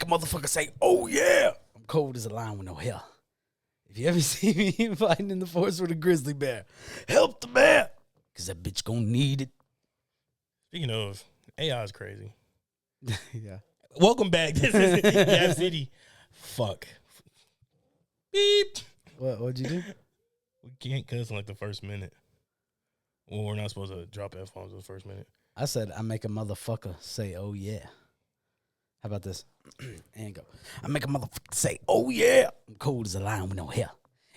motherfucker say, oh, yeah. I'm cold as a lion with no hair. If you ever see me fighting in the forest with a grizzly bear, help the bear, because that bitch gonna need it. Speaking of, AI is crazy. Yeah. Welcome back. This is Yap City. Fuck. Beep. What'd you do? We can't cuss in like the first minute. Well, we're not supposed to drop F-bombs in the first minute. I said I make a motherfucker say, oh, yeah. How about this? And go. I make a motherfucker say, oh, yeah. I'm cold as a lion with no hair.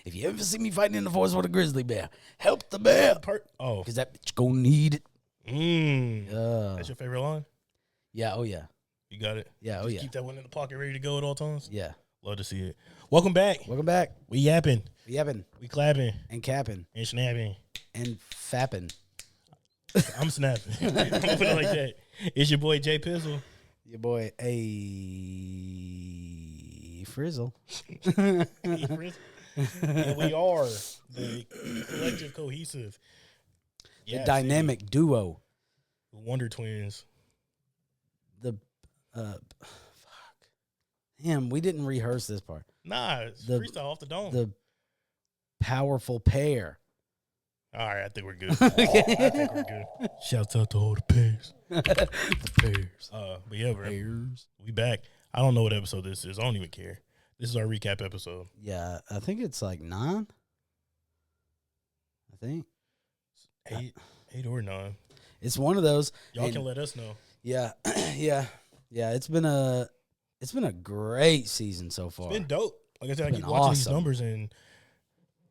If you ever see me fighting in the forest with a grizzly bear, help the bear. Because that bitch gonna need it. That's your favorite line? Yeah, oh, yeah. You got it? Yeah, Just keep that one in the pocket ready to go at all times? Yeah. Love to see it. Welcome back. Welcome back. We yapping. We yapping. We clapping. And capping. And snapping. And fapping. I'm snapping. I'm going to put it like that. It's your boy, Jay Pizzle. Your boy, A. Frizzle. And we are the collective, cohesive, the dynamic duo. The Wonder Twins. Fuck. Damn, we didn't rehearse this part. Nah, it's freestyle off the dome. The powerful pair. All right, I think we're good. I think we're good. Shouts out to all the pairs. The pairs. But yeah, bro. Pairs. We back. I don't know what episode this is. I don't even care. This is our recap episode. Yeah, I think it's like 9. I think 8 or 9. It's one of those. Y'all can let us know. Yeah, yeah. It's been a great season so far. It's been dope. Like I said, I keep watching these numbers and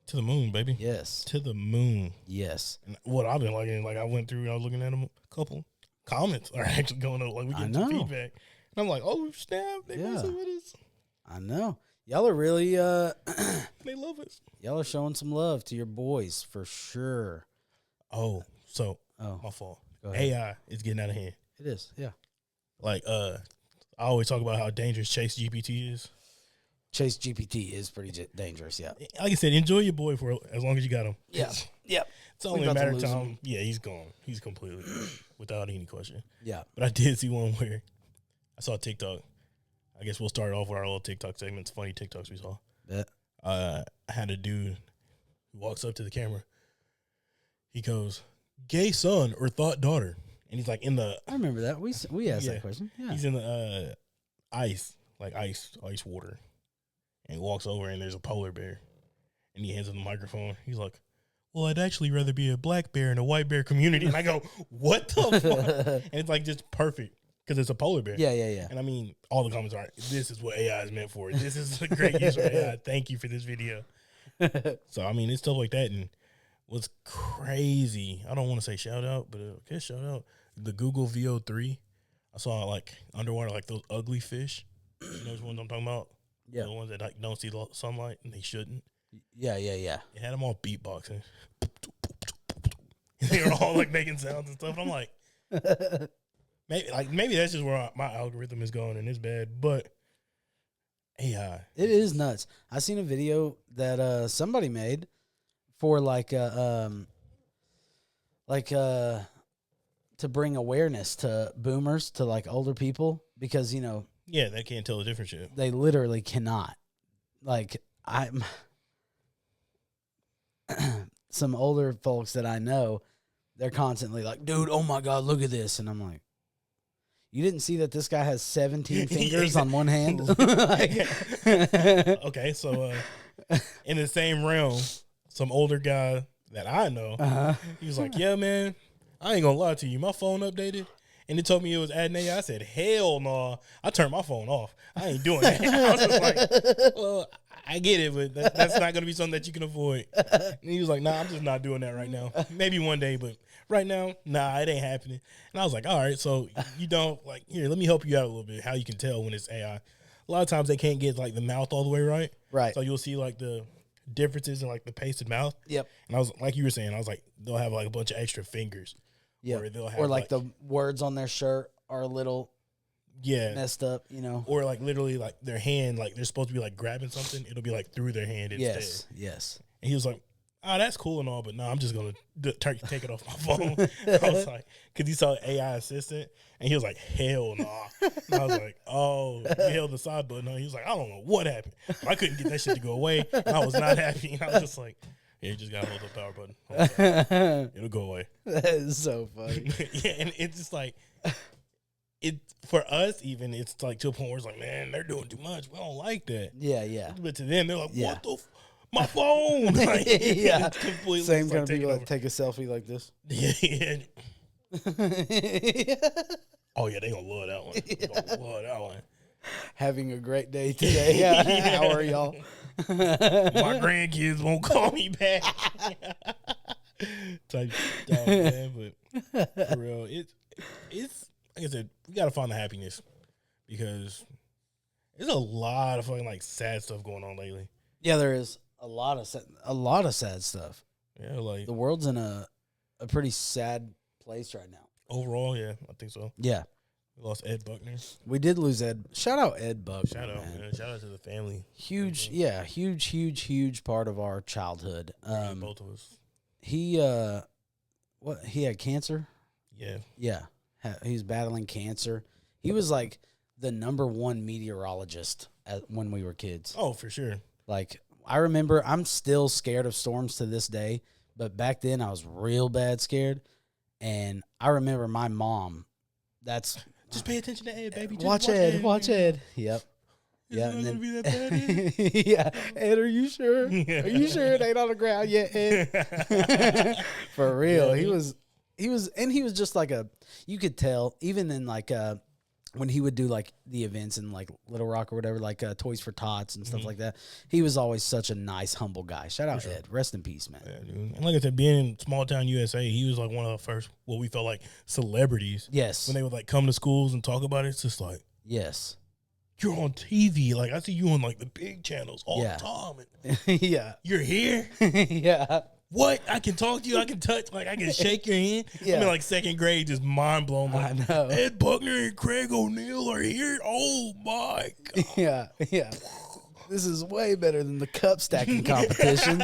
to the moon, baby. Yes. To the moon. Yes. And what I've been liking, like I went through and I was looking at them, a couple comments are actually going up. Like we get some feedback. And I'm like, oh snap, they messing with us. I know. Y'all are really they love us. Y'all are showing some love to your boys for sure. Oh, my fault. Go ahead. AI is getting out of hand. It is, yeah. Like, I always talk about how dangerous Chase GPT is. Chase GPT is pretty dangerous, yeah. Like I said, enjoy your boy for as long as you got him. Yeah. Yep. It's only a matter of time. Yeah, he's gone. He's completely without any question. Yeah. But I did see one where I saw TikTok. I guess we'll start off with our little TikTok segments, funny TikToks we saw. Bet. I had a dude who walks up to the camera. He goes, gay son or thought daughter. And he's like in the... I remember that. We asked that question. Yeah. He's in the ice water. And he walks over and there's a polar bear. And he hands him the microphone. He's like, well, I'd actually rather be a black bear in a white bear community. And I go, what the fuck? And it's like just perfect because it's a polar bear. Yeah. And I mean, all the comments are, this is what AI is meant for. This is a great use of AI. Thank you for this video. So, I mean, it's stuff like that. And what's crazy, I don't want to say shout out, but okay, shout out. The Google VO3, I saw like underwater, like those ugly fish. You know which ones I'm talking about? Yeah. The ones that like don't see the sunlight and they shouldn't. Yeah. It had them all beatboxing. They were all like making sounds and stuff. And I'm like, maybe that's just where my algorithm is going and it's bad. But AI, it is nuts. I seen a video that somebody made for to bring awareness to boomers, to like older people, because yeah, they can't tell the difference yet. They literally cannot. Like I'm some older folks that I know, they're constantly like, dude, oh my God, look at this. And I'm like, you didn't see that this guy has 17 fingers on one hand? Okay, so in the same realm, some older guy that I know, he was like, yeah, man, I ain't gonna lie to you. My phone updated, and it told me it was adding AI. I said, hell no. I turned my phone off. I ain't doing that. I was just like, well, I get it, but that's not going to be something that you can avoid. And he was like, nah, I'm just not doing that right now. Maybe one day, but right now, nah, it ain't happening. And I was like, all right, so you don't, like, here, let me help you out a little bit, how you can tell when it's AI. A lot of times they can't get, like, the mouth all the way right. Right. So you'll see, like, the differences in, like, the pasted mouth. Yep. And I was, like you were saying, I was like, they'll have, like, a bunch of extra fingers. Yeah. Or like the words on their shirt are a little messed up, Or like literally like their hand, like they're supposed to be like grabbing something. It'll be like through their hand instead. Yes. And he was like, oh, that's cool and all, but no, I'm just going to take it off my phone. I was like, because he saw AI assistant, and he was like, hell no. And I was like, oh, he held the side button on. He was like, I don't know what happened. But I couldn't get that shit to go away. And I was not happy. And I was just like, yeah, you just got to hold the power button. It'll go away. That is so funny. Yeah, and it's just like, for us even, it's like to a point where it's like, man, they're doing too much. We don't like that. Yeah, yeah. But to them, they're like, what the my phone. Like, yeah. Same like kind of people that take a selfie like this. Yeah. Oh, yeah, they going to love that one. They gonna love that one. Having a great day today. How are y'all? My grandkids won't call me back. Type stuff, man. But for real, it's like I said, we got to find the happiness because there's a lot of fucking like sad stuff going on lately. Yeah, there is a lot of sad stuff. Yeah, like the world's in a pretty sad place right now. Overall, yeah, I think so. Yeah. We lost Ed Buckner. We did lose Ed. Shout out Ed Buckner. Shout out, man. Shout out to the family. Huge part of our childhood. Both of us. He he had cancer? Yeah. Yeah. He was battling cancer. He was like the #1 meteorologist when we were kids. Oh, for sure. Like, I remember, I'm still scared of storms to this day, but back then I was real bad scared. And I remember my mom, just pay attention to Ed, baby. Just watch Ed. Yep. Yeah, not gonna be that bad. Yeah, Ed, are you sure? Are you sure it ain't on the ground yet, Ed? For real, yeah, he was just like you could tell even in like when he would do like the events in like Little Rock or whatever, like Toys for Tots and stuff like that. He was always such a nice, humble guy. Shout out Ed. Rest in peace, man. Yeah, dude. And like I said, being in small town USA, he was like one of the first what we felt like celebrities. Yes. When they would like come to schools and talk about it, it's just like, yes, you're on TV. Like I see you on like the big channels all the time. And yeah. You're here. Yeah. What? I can talk to you. I can touch. Like I can shake your hand. Yeah. I'm in like second grade, just mind blown. Like, I know. Ed Buckner and Craig O'Neill are here. Oh my god. Yeah. Yeah. This is way better than the cup stacking competitions.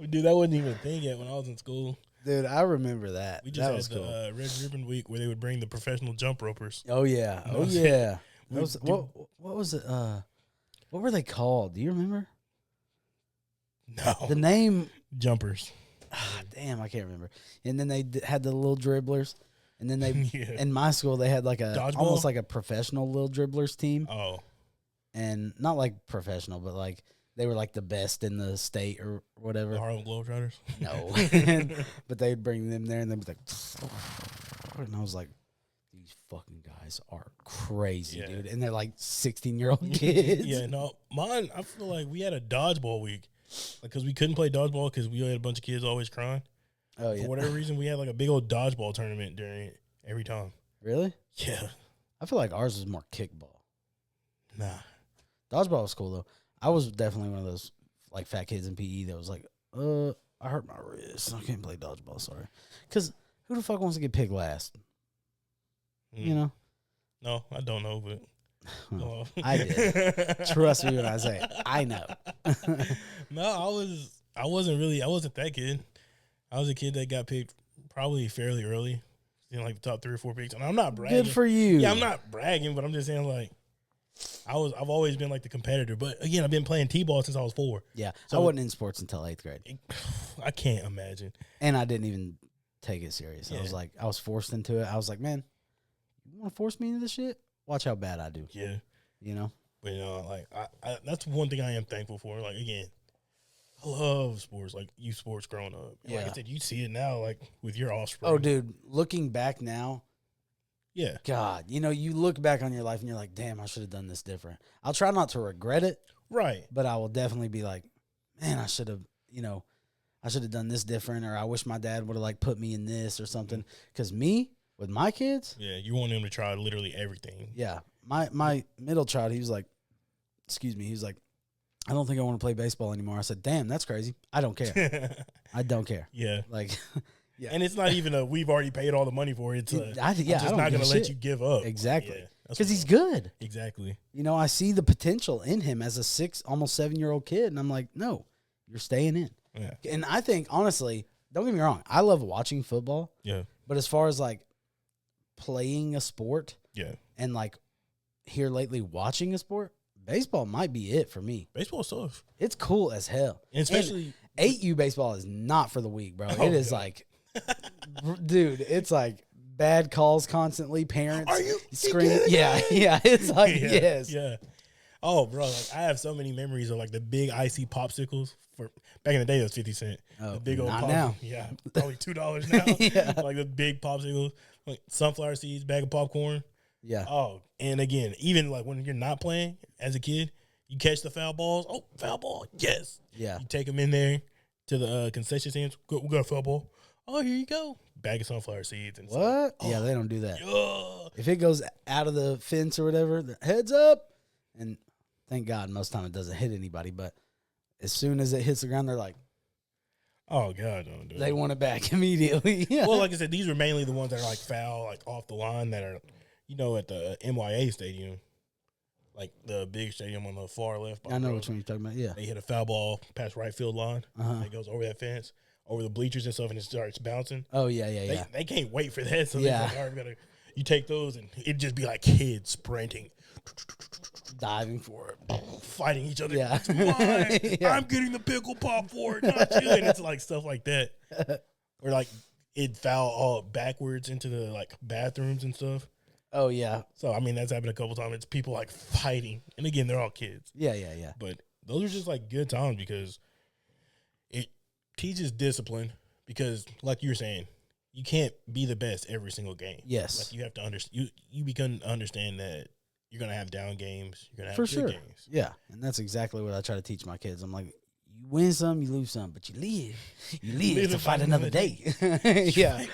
Dude, that wasn't even a thing yet when I was in school. Dude, I remember that. We just that had was the cool. Red Ribbon Week where they would bring the professional jump ropers. Oh yeah. Oh yeah. What was it? What were they called? Do you remember? No. The name Jumpers. Damn, I can't remember. And then they had the little dribblers. And then they in my school they had like almost like a professional little dribblers team. Oh. And not like professional, but like they were like the best in the state or whatever. The Harlem Globetrotters? No. But they'd bring them there and they'd be like, and I was like, these fucking guys are crazy, dude. And they're like 16-year-old kids. Yeah, no. Mine, I feel like we had a dodgeball week. Because we couldn't play dodgeball because we had a bunch of kids always crying. Oh, yeah. For whatever reason, we had like a big old dodgeball tournament during it every time. Really? Yeah. I feel like ours was more kickball. Nah. Dodgeball was cool, though. I was definitely one of those like fat kids in PE that was like, I hurt my wrist. I can't play dodgeball, sorry. Because who the fuck wants to get picked last? You know? No, I don't know, but... Oh, I did. Trust me when I say it. I know. No, I wasn't that kid. I was a kid that got picked probably fairly early, in like the top 3 or 4 picks. And I'm not bragging. Good for you. Yeah, I'm not bragging, but I'm just saying like I've always been like the competitor. But again, I've been playing T-ball since I was 4. Yeah, so I wasn't in sports until 8th grade. I can't imagine. And I didn't even take it serious. Yeah. I was forced into it. I was like, man, you want to force me into this shit? Watch how bad I do. Yeah. You know? But, you know, like, I that's one thing I am thankful for. Like, again, I love sports, like youth sports growing up. Yeah. Like I said, you see it now, like, with your offspring. Oh, dude, looking back now. Yeah. God, you know, you look back on your life and you're like, damn, I should have done this different. I'll try not to regret it. Right. But I will definitely be like, man, I should have done this different, or I wish my dad would have, like, put me in this or something. Because me, with my kids. Yeah, you want them to try literally everything. Yeah. My middle child, he was like, I don't think I want to play baseball anymore. I said, damn, that's crazy. I don't care. I don't care. Yeah. Like, yeah. And it's not even we've already paid all the money for it. It's I'm just not going to let you give up. Exactly. Because he's good. Exactly. You know, I see the potential in him as a almost 7-year-old kid. And I'm like, no, you're staying in. Yeah. And I think, honestly, don't get me wrong, I love watching football. Yeah. But as far as like playing a sport Yeah. and like here lately watching a sport, baseball might be it for me. Baseball's tough. It's cool as hell. And especially and 8U baseball is not for the weak, bro. Oh, it is God. like, dude, it's like bad calls constantly. Parents Are you screaming. Yeah, yeah. It's like, yeah, yes. Yeah. Oh, bro, like I have so many memories of like the big icy popsicles. For back in the day, it was 50 cents. Oh, The big old not pop, now. Yeah, probably $2 now. Yeah. Like the big popsicles, like sunflower seeds, bag of popcorn. Yeah. Oh, and again, even like when you're not playing as a kid, you catch the foul balls. Oh, foul ball, yes. Yeah. You take them in there to the concession stands. We got a foul ball. Oh, here you go. Bag of sunflower seeds and stuff. What? Oh, Yeah, they don't do that. yeah. If it goes out of the fence or whatever, heads up. And thank God most of the time it doesn't hit anybody. But as soon as it hits the ground, they're like, Oh God, don't do it. they want it back immediately. Well, like I said, these are mainly the ones that are like foul, like off the line that are, at the MYA stadium, like the big stadium on the far left. I know which one you're talking about. Yeah. They hit a foul ball past right field line. Uh-huh. It goes over that fence, over the bleachers and stuff, and it starts bouncing. Oh, yeah, yeah, yeah. They can't wait for that. So Yeah. they're like, all right, we gotta. You take those, and it'd just be like kids sprinting, Diving for it. fighting each other. Yeah. It's mine. Yeah. I'm getting the pickle pop for it, not you. And it's like stuff like that, or like it foul all backwards into the like bathrooms and stuff. Oh, yeah. So I mean that's happened a couple times. It's people like fighting, and again they're all kids. Yeah, yeah, yeah. But those are just like good times because it teaches discipline. Because like you were saying, you can't be the best every single game. Yes. Like you have to understand. You become to understand that you're gonna have down games. You're gonna have For good sure. games. Yeah. And that's exactly what I try to teach my kids. I'm like, you win some, you lose some, but you live. You live to fight another day. Yeah.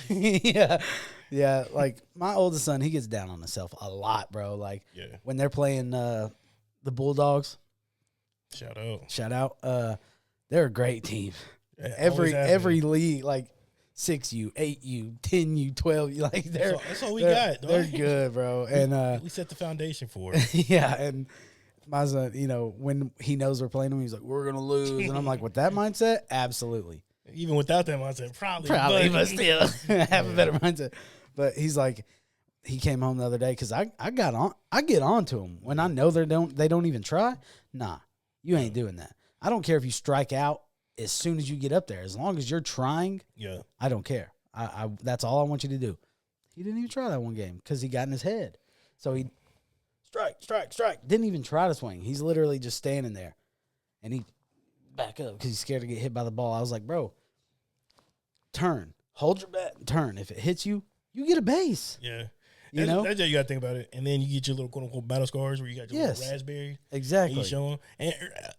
Yeah. Yeah. Like my oldest son, he gets down on himself a lot, bro. Like Yeah. when they're playing the Bulldogs, Shout out. they're a great team. Yeah, always have Every been. league, like 6U, 8U, 10U, 12U, like That's all we they're, got. They're dog. good, bro. And We set the foundation for it. yeah, and my son, when he knows we're playing them, he's like, we're gonna lose, and I'm like, with that mindset, absolutely, Even without that mindset, probably, but still have a better mindset. But he's like, he came home the other day because I get on to him when I know they don't even try. Nah, you ain't doing that. I don't care if you strike out as soon as you get up there, as long as you're trying. Yeah. I don't care. I that's all I want you to do. He didn't even try that one game because he got in his head. So he strike. Didn't even try to swing. He's literally just standing there, and he back up because he's scared to get hit by the ball. I was like, bro, turn, hold your bat, and turn. If it hits you, you get a base. Yeah. That's how you got to think about it. And then you get your little quote unquote battle scars where you got your Yes. little raspberry. Exactly. And you show them. And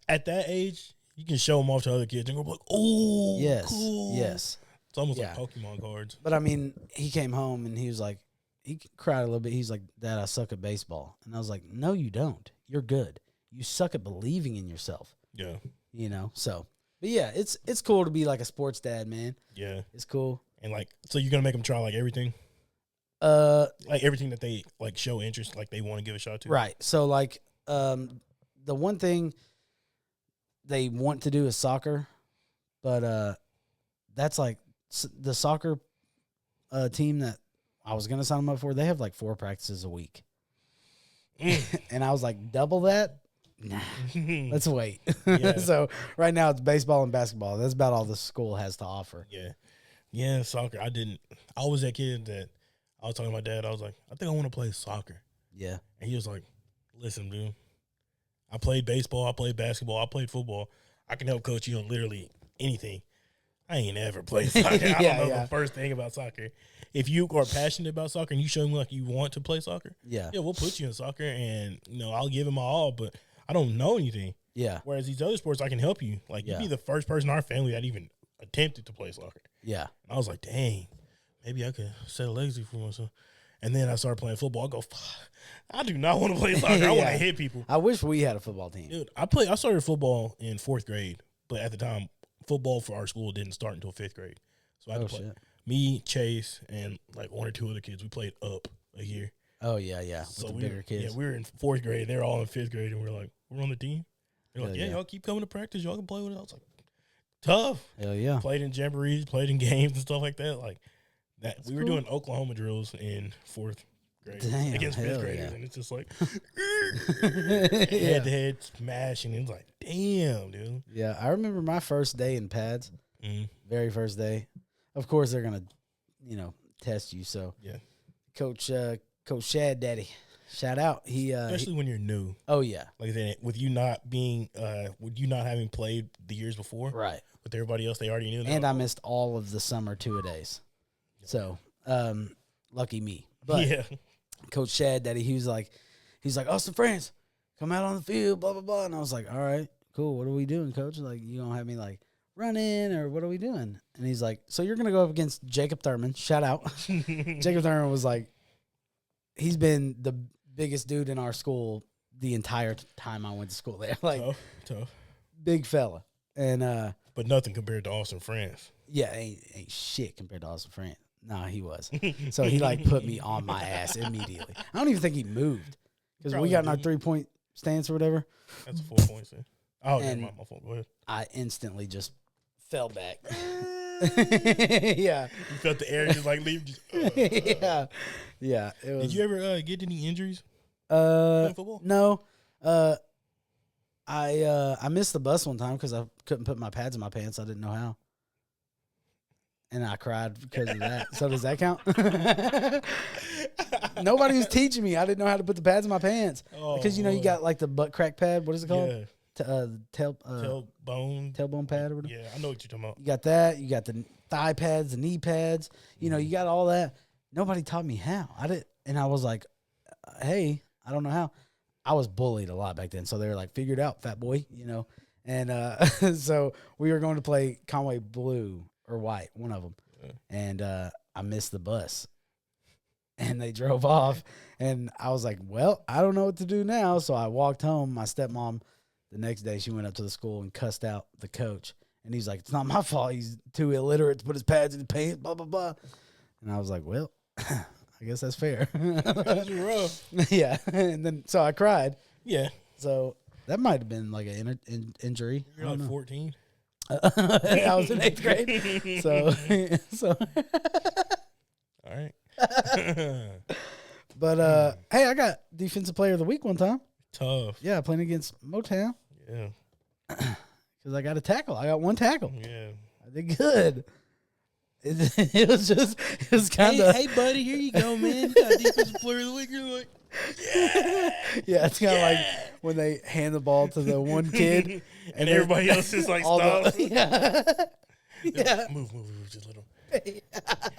at that age, you can show them off to other kids and go like, oh, Yes. cool. Yes. It's almost Yeah. like Pokemon cards. But I mean, he came home and he was like, he cried a little bit. He's like, Dad, I suck at baseball. And I was like, no, you don't. You're good. You suck at believing in yourself. Yeah. So, but yeah, it's cool to be like a sports dad, man. Yeah. It's cool. And like, so you're going to make them try like everything? Like everything that they like show interest, like they want to give a shot to? Right. So like, the one thing they want to do is soccer, but that's like the soccer team that I was gonna sign them up for. They have like 4 practices a week, and I was like, double that. Nah, let's wait. Yeah. So right now it's baseball and basketball. That's about all the school has to offer. Yeah. Yeah, soccer. I was that kid that I was talking to my dad. I was like, I think I want to play soccer. Yeah. And he was like, listen, dude, I played baseball, I played basketball, I played football. I can help coach you on literally anything. I ain't ever played soccer. I don't know the first thing about soccer. If you are passionate about soccer and you show me like you want to play soccer, yeah, we'll put you in soccer and, I'll give it my all, but I don't know anything. Yeah. Whereas these other sports, I can help you. Like, you'd be the first person in our family that even attempted to play soccer. Yeah. And I was like, dang, maybe I could set a legacy for myself. And then I started playing football. I go, I do not want to play soccer. I want to hit people. I wish we had a football team. Dude, I started football in 4th grade, but at the time, football for our school didn't start until 5th grade. So I had to play. Shit. Me, Chase, and like 1 or 2 other kids, we played up a year. Oh, yeah, yeah. So With the bigger kids. Yeah, we were in 4th grade. They're all in 5th grade, and we're like, we're on the team. They're like, Hell yeah, yeah. y'all keep coming to practice. Y'all can play with it. I was like, tough. Hell yeah. Played in jamborees, played in games and stuff like that. Like that. That's We were cool. doing Oklahoma drills in 4th grade Damn, against 5th hell graders, yeah. and it's just like Yeah. head to head smash, and it was like, damn, dude. Yeah, I remember my first day in pads. Very first day. Of course, they're gonna, test you. So Yeah. Coach Shad Daddy, shout out. Especially when you're new. Oh yeah, Like I said, with you not having played the years before, right. with everybody else, they already knew. And I missed all of the summer 2-a-days. So lucky me. But yeah, Coach Shad Daddy, he's like, Austin France, come out on the field, blah blah blah. And I was like, all right, cool. What are we doing, Coach? Like, you gonna have me like run in, or what are we doing? And he's like, so you're gonna go up against Jacob Thurman. Shout out. Jacob Thurman was like, he's been the biggest dude in our school the entire time I went to school there. Like, tough. Big fella. And but nothing compared to Austin France. yeah, ain't shit compared to Austin France. Nah, he was. So he like put me on my ass immediately. I don't even think he moved because we got in our 3-point stance or whatever. That's a 4 point stance. Oh, And my fault. Go ahead. I instantly just fell back. Yeah. You felt the air just like leave. Just, Yeah. Yeah. It was, Did you ever get any injuries playing football? No. I missed the bus one time because I couldn't put my pads in my pants. I didn't know how. And I cried because of that. So does that count? Nobody was teaching me. I didn't know how to put the pads in my pants. Because, you got like the butt crack pad. What is it called? Yeah. Tailbone pad or whatever. Yeah, I know what you're talking about. You got that. You got the thigh pads, the knee pads. You got all that. Nobody taught me how. And I was like, hey, I don't know how. I was bullied a lot back then. So they were like, figure it out, fat boy, And so we were going to play Conway Blue or White, one of them. Yeah. And I missed the bus. And they drove off. And I was like, well, I don't know what to do now. So I walked home. My stepmom, the next day, she went up to the school and cussed out the coach. And he's like, it's not my fault. He's too illiterate to put his pads in the pants, blah, blah, blah. And I was like, well, I guess that's fair. That's rough. Yeah. And then, so I cried. Yeah. So that might have been like an injury. You're like 14. I was in 8th grade. So. All right. But, hey, I got Defensive Player of the Week one time. Tough. Yeah, playing against Motown. Yeah. Because I got a tackle. I got one tackle. Yeah. I did good. It was kind of. Hey, buddy, here you go, man. You got Defensive Player of the Week. You're like, yeah. Yeah, it's kind of like when they hand the ball to the one kid. and everybody else is like, stop. Yeah. Yeah. Move, just a little.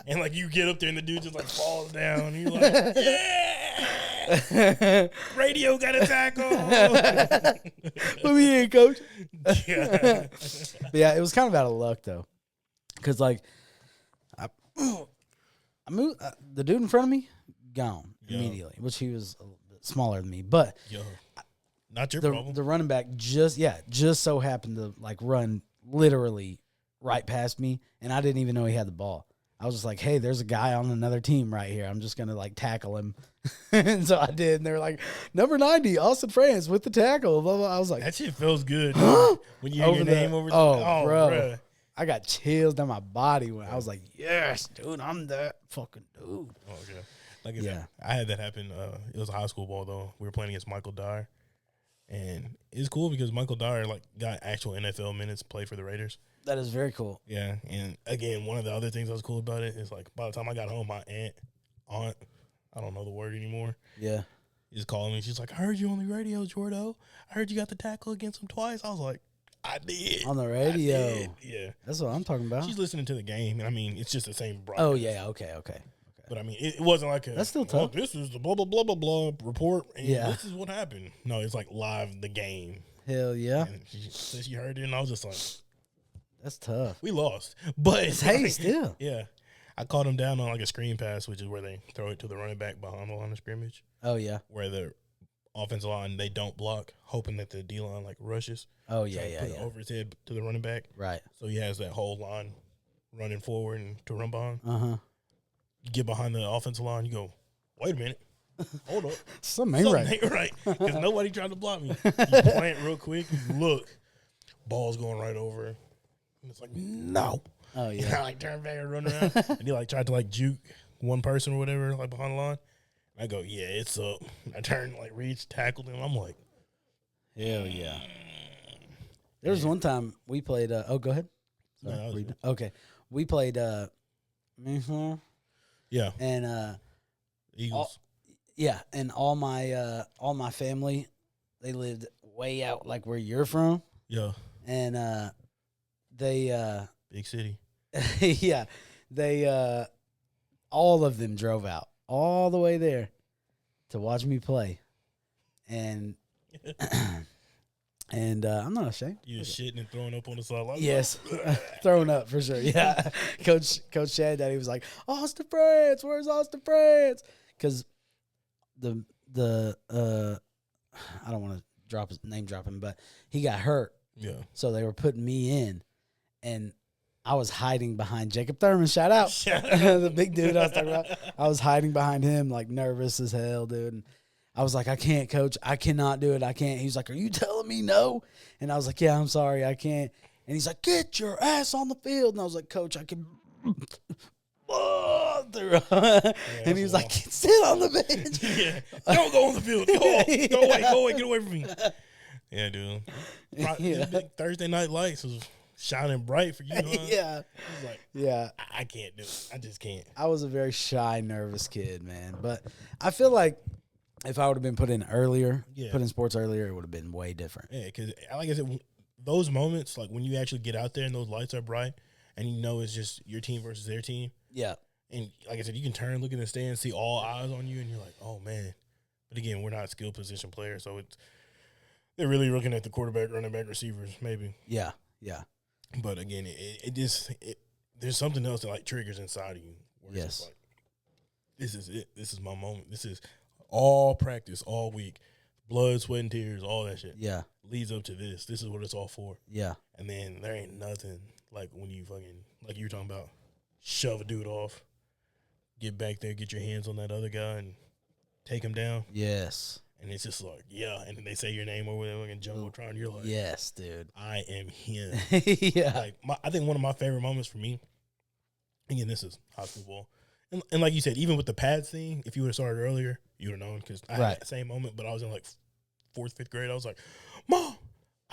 And like you get up there and the dude just like falls down. And you're like, yeah. Radio got a tackle. Put me in, coach. Yeah. But yeah, it was kind of out of luck though. Because like, I moved, the dude in front of me, gone immediately, which he was a little bit smaller than me. But not your problem. The running back just so happened to like run literally right past me, and I didn't even know he had the ball. I was just like, hey, there's a guy on another team right here. I'm just going to like tackle him. And so I did. And they were like, number 90, Austin France with the tackle. Blah, blah. I was like, that shit feels good. When you hear your name over oh, bro. Bruh. I got chills down my body when I was like, yes, dude, I'm that fucking dude. Oh, okay. Like I had that happen. It was a high school ball, though. We were playing against Michael Dyer. And it's cool because Michael Dyer like got actual NFL minutes, played for the Raiders. That is very cool. Yeah, and again, one of the other things that was cool about it is like by the time I got home, my aunt, I don't know the word anymore. Yeah, is calling me. She's like, "I heard you on the radio, Jordo. I heard you got the tackle against him twice." I was like, "I did on the radio." I did. Yeah, that's what I'm talking about. She's listening to the game, and I mean, it's just the same broadcast. Oh yeah, okay. But I mean, it wasn't like that's still tough. This is the blah blah blah blah blah report, and this is what happened. No, it's like live the game. Hell yeah! And she heard it, and I was just like, that's tough. We lost, but hey, still, yeah. I caught him down on like a screen pass, which is where they throw it to the running back behind the line of scrimmage. Oh yeah, where the offensive line they don't block, hoping that the D line like rushes. Oh yeah, put it over his head to the running back. Right. So he has that whole line running forward and to run behind. You get behind the offensive line, you go, wait a minute. hold up. Something ain't right. Because nobody tried to block me. You plant real quick. You look. Ball's going right over. And it's like, no. Oh, And yeah. I like turn back and run around. And he like tried to like juke one person or whatever, like behind the line. I go, yeah, it's up. I turn, like reach, tackled him. I'm like, Hell yeah. There was one time we played. Go ahead. No, that was good. Okay. We played. Yeah. And Eagles. and all my family, they lived way out like where you're from, Yeah. and they Big city. yeah, they all of them drove out all the way there to watch me play, and and I'm not ashamed. You just shitting and throwing up on the sideline. Yes, throwing up for sure. Yeah, Coach Chad Daddy was like, Austin France, where's Austin France? Because the I don't want to name drop him, but he got hurt. Yeah. So they were putting me in, and I was hiding behind Jacob Thurman. Shout out. The big dude I was talking about. I was hiding behind him, like nervous as hell, dude. And I was like, I can't, coach. I cannot do it. I can't. He was like, are you telling me no? And I was like, yeah, I'm sorry. I can't. And he's like, get your ass on the field. And I was like, coach, I can. And he was like, sit on the bench. Yeah. Don't go on the field. Go away. Get away from me. Yeah, dude. Big Thursday night lights was shining bright for you, huh? Yeah. I was like, Yeah. I can't do it. I just can't. I was a very shy, nervous kid, man. But I feel like if I would have been put in sports earlier, it would have been way different. Yeah, because like I said, those moments, like when you actually get out there and those lights are bright and you know it's just your team versus their team. Yeah. And like I said, you can turn, look in the stands, see all eyes on you, and you're like, oh, man. But again, we're not skill position players, so they're really looking at the quarterback, running back, receivers, maybe. Yeah, yeah. But again, there's something else that like triggers inside of you. Where Yes. it's just like, this is it. This is my moment. This is all practice, all week, blood, sweat, and tears, all that shit. Yeah. Leads up to this. This is what it's all for. Yeah. And then there ain't nothing like when you fucking, like you were talking about, shove a dude off, get back there, get your hands on that other guy, and take him down. Yes. And it's just like, yeah. And then they say your name over there in Jumbotron. You're like, yes, dude. I am him. Yeah. Like I think one of my favorite moments for me, again, this is high school ball. And like you said, even with the pads thing, if you would have started earlier, you would have known because I had the same moment, but I was in like 4th, 5th grade. I was like, Mom,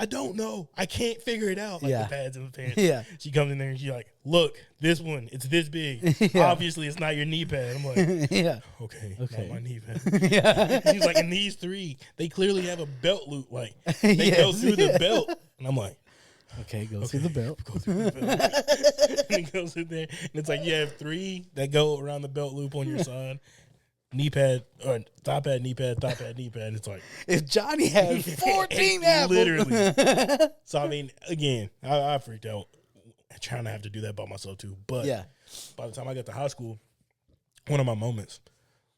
I don't know. I can't figure it out. Like the pads and the pants. Yeah. She comes in there and she's like, look, this one, it's this big. Yeah. Obviously, it's not your knee pad. I'm like, yeah. okay, Okay. not my knee pad. Yeah. She's like, and these 3, they clearly have a belt loop. Like, they go through the belt. And I'm like, okay, go through the belt. Go through the belt. And it goes in there. And it's like, you have 3 that go around the belt loop on your side. Knee pad, or thigh pad, knee pad, thigh pad, knee pad. It's like, if Johnny had 14 apples. literally. So, I mean, again, I freaked out trying to have to do that by myself too. But by the time I got to high school, one of my moments,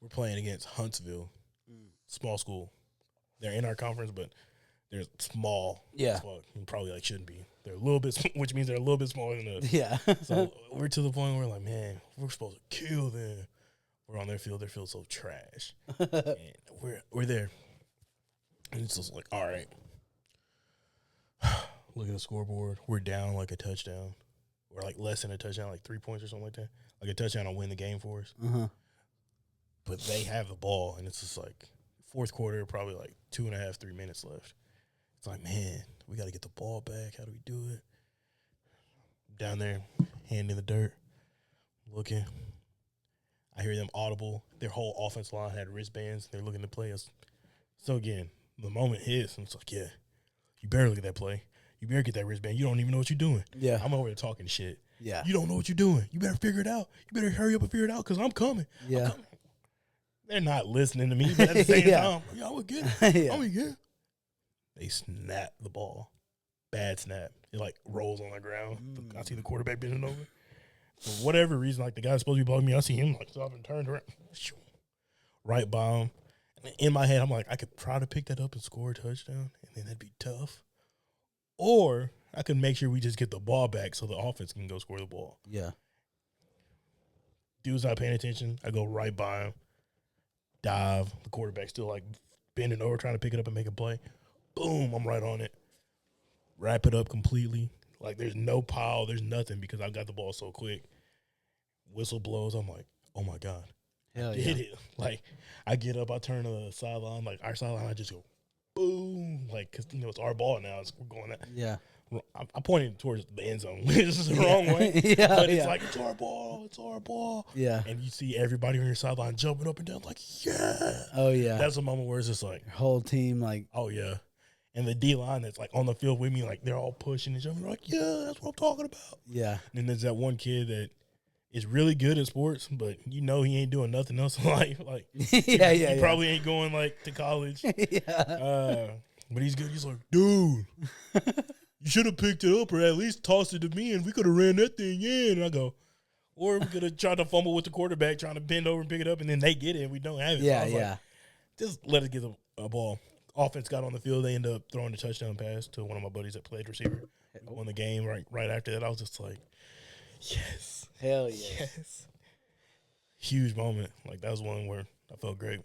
we're playing against Huntsville, small school. They're in our conference, but they're small. Yeah. Small, probably like shouldn't be. They're a little bit, which means they're a little bit smaller than us. Yeah. So we're to the point where we're like, man, we're supposed to kill them. We're on their field's so trash. And we're there. And it's just like, all right. Look at the scoreboard. We're down like a touchdown. Or like less than a touchdown, like 3 points or something like that. Like a touchdown will win the game for us. Uh-huh. But they have the ball, and it's just like 4th quarter, probably like 2.5, 3 minutes left. It's like, man, we got to get the ball back. How do we do it? Down there, hand in the dirt, looking. I hear them audible. Their whole offense line had wristbands. They're looking to play us. So, again, the moment hits, and it's like, yeah, you better look at that play. You better get that wristband. You don't even know what you're doing. Yeah. I'm over there talking shit. Yeah. You don't know what you're doing. You better figure it out. You better hurry up and figure it out because I'm coming. Yeah. I'm coming. They're not listening to me, but at the same time, y'all would get it. Yeah. I'm get it. They snap the ball. Bad snap. It, like, rolls on the ground. I see the quarterback bending over. For whatever reason, like, the guy's supposed to be blocking me. I see him, like, stop and turn around. Right by him. And in my head, I'm like, I could try to pick that up and score a touchdown, and then that'd be tough. Or I could make sure we just get the ball back so the offense can go score the ball. Yeah. Dude's not paying attention. I go right by him. dive. The quarterback's still like bending over trying to pick it up and make a play. Boom, I'm right on it. Wrap it up completely. Like there's no pile, there's nothing because I got the ball so quick. Whistle blows. I'm like, oh my God. Hell Did it. Like I get up, I turn to the sideline, like our sideline, I just go boom. Like, because, it's our ball now. We're going at. Yeah. I pointed towards the end zone, which is the wrong way. But it's like, it's our ball. It's our ball. Yeah. And you see everybody on your sideline jumping up and down like, yeah. Oh, yeah. That's a moment where it's just like. Whole team like. Oh, yeah. And the D-line that's like on the field with me, like they're all pushing and jumping. They're like, yeah, that's what I'm talking about. Yeah. And then there's that one kid that is really good at sports, but he ain't doing nothing else in life. Like, he probably ain't going like to college. Yeah. But he's good. He's like, dude, you should have picked it up or at least tossed it to me, and we could have ran that thing in. And I go, or we could have tried to fumble with the quarterback, trying to bend over and pick it up, and then they get it, and we don't have it. Yeah, so like, just let us get a ball. Offense got on the field. They ended up throwing a touchdown pass to one of my buddies that played receiver. We won the game right after that. I was just like, yes. Hell yeah. Yes. Huge moment. Like, that was one where I felt great.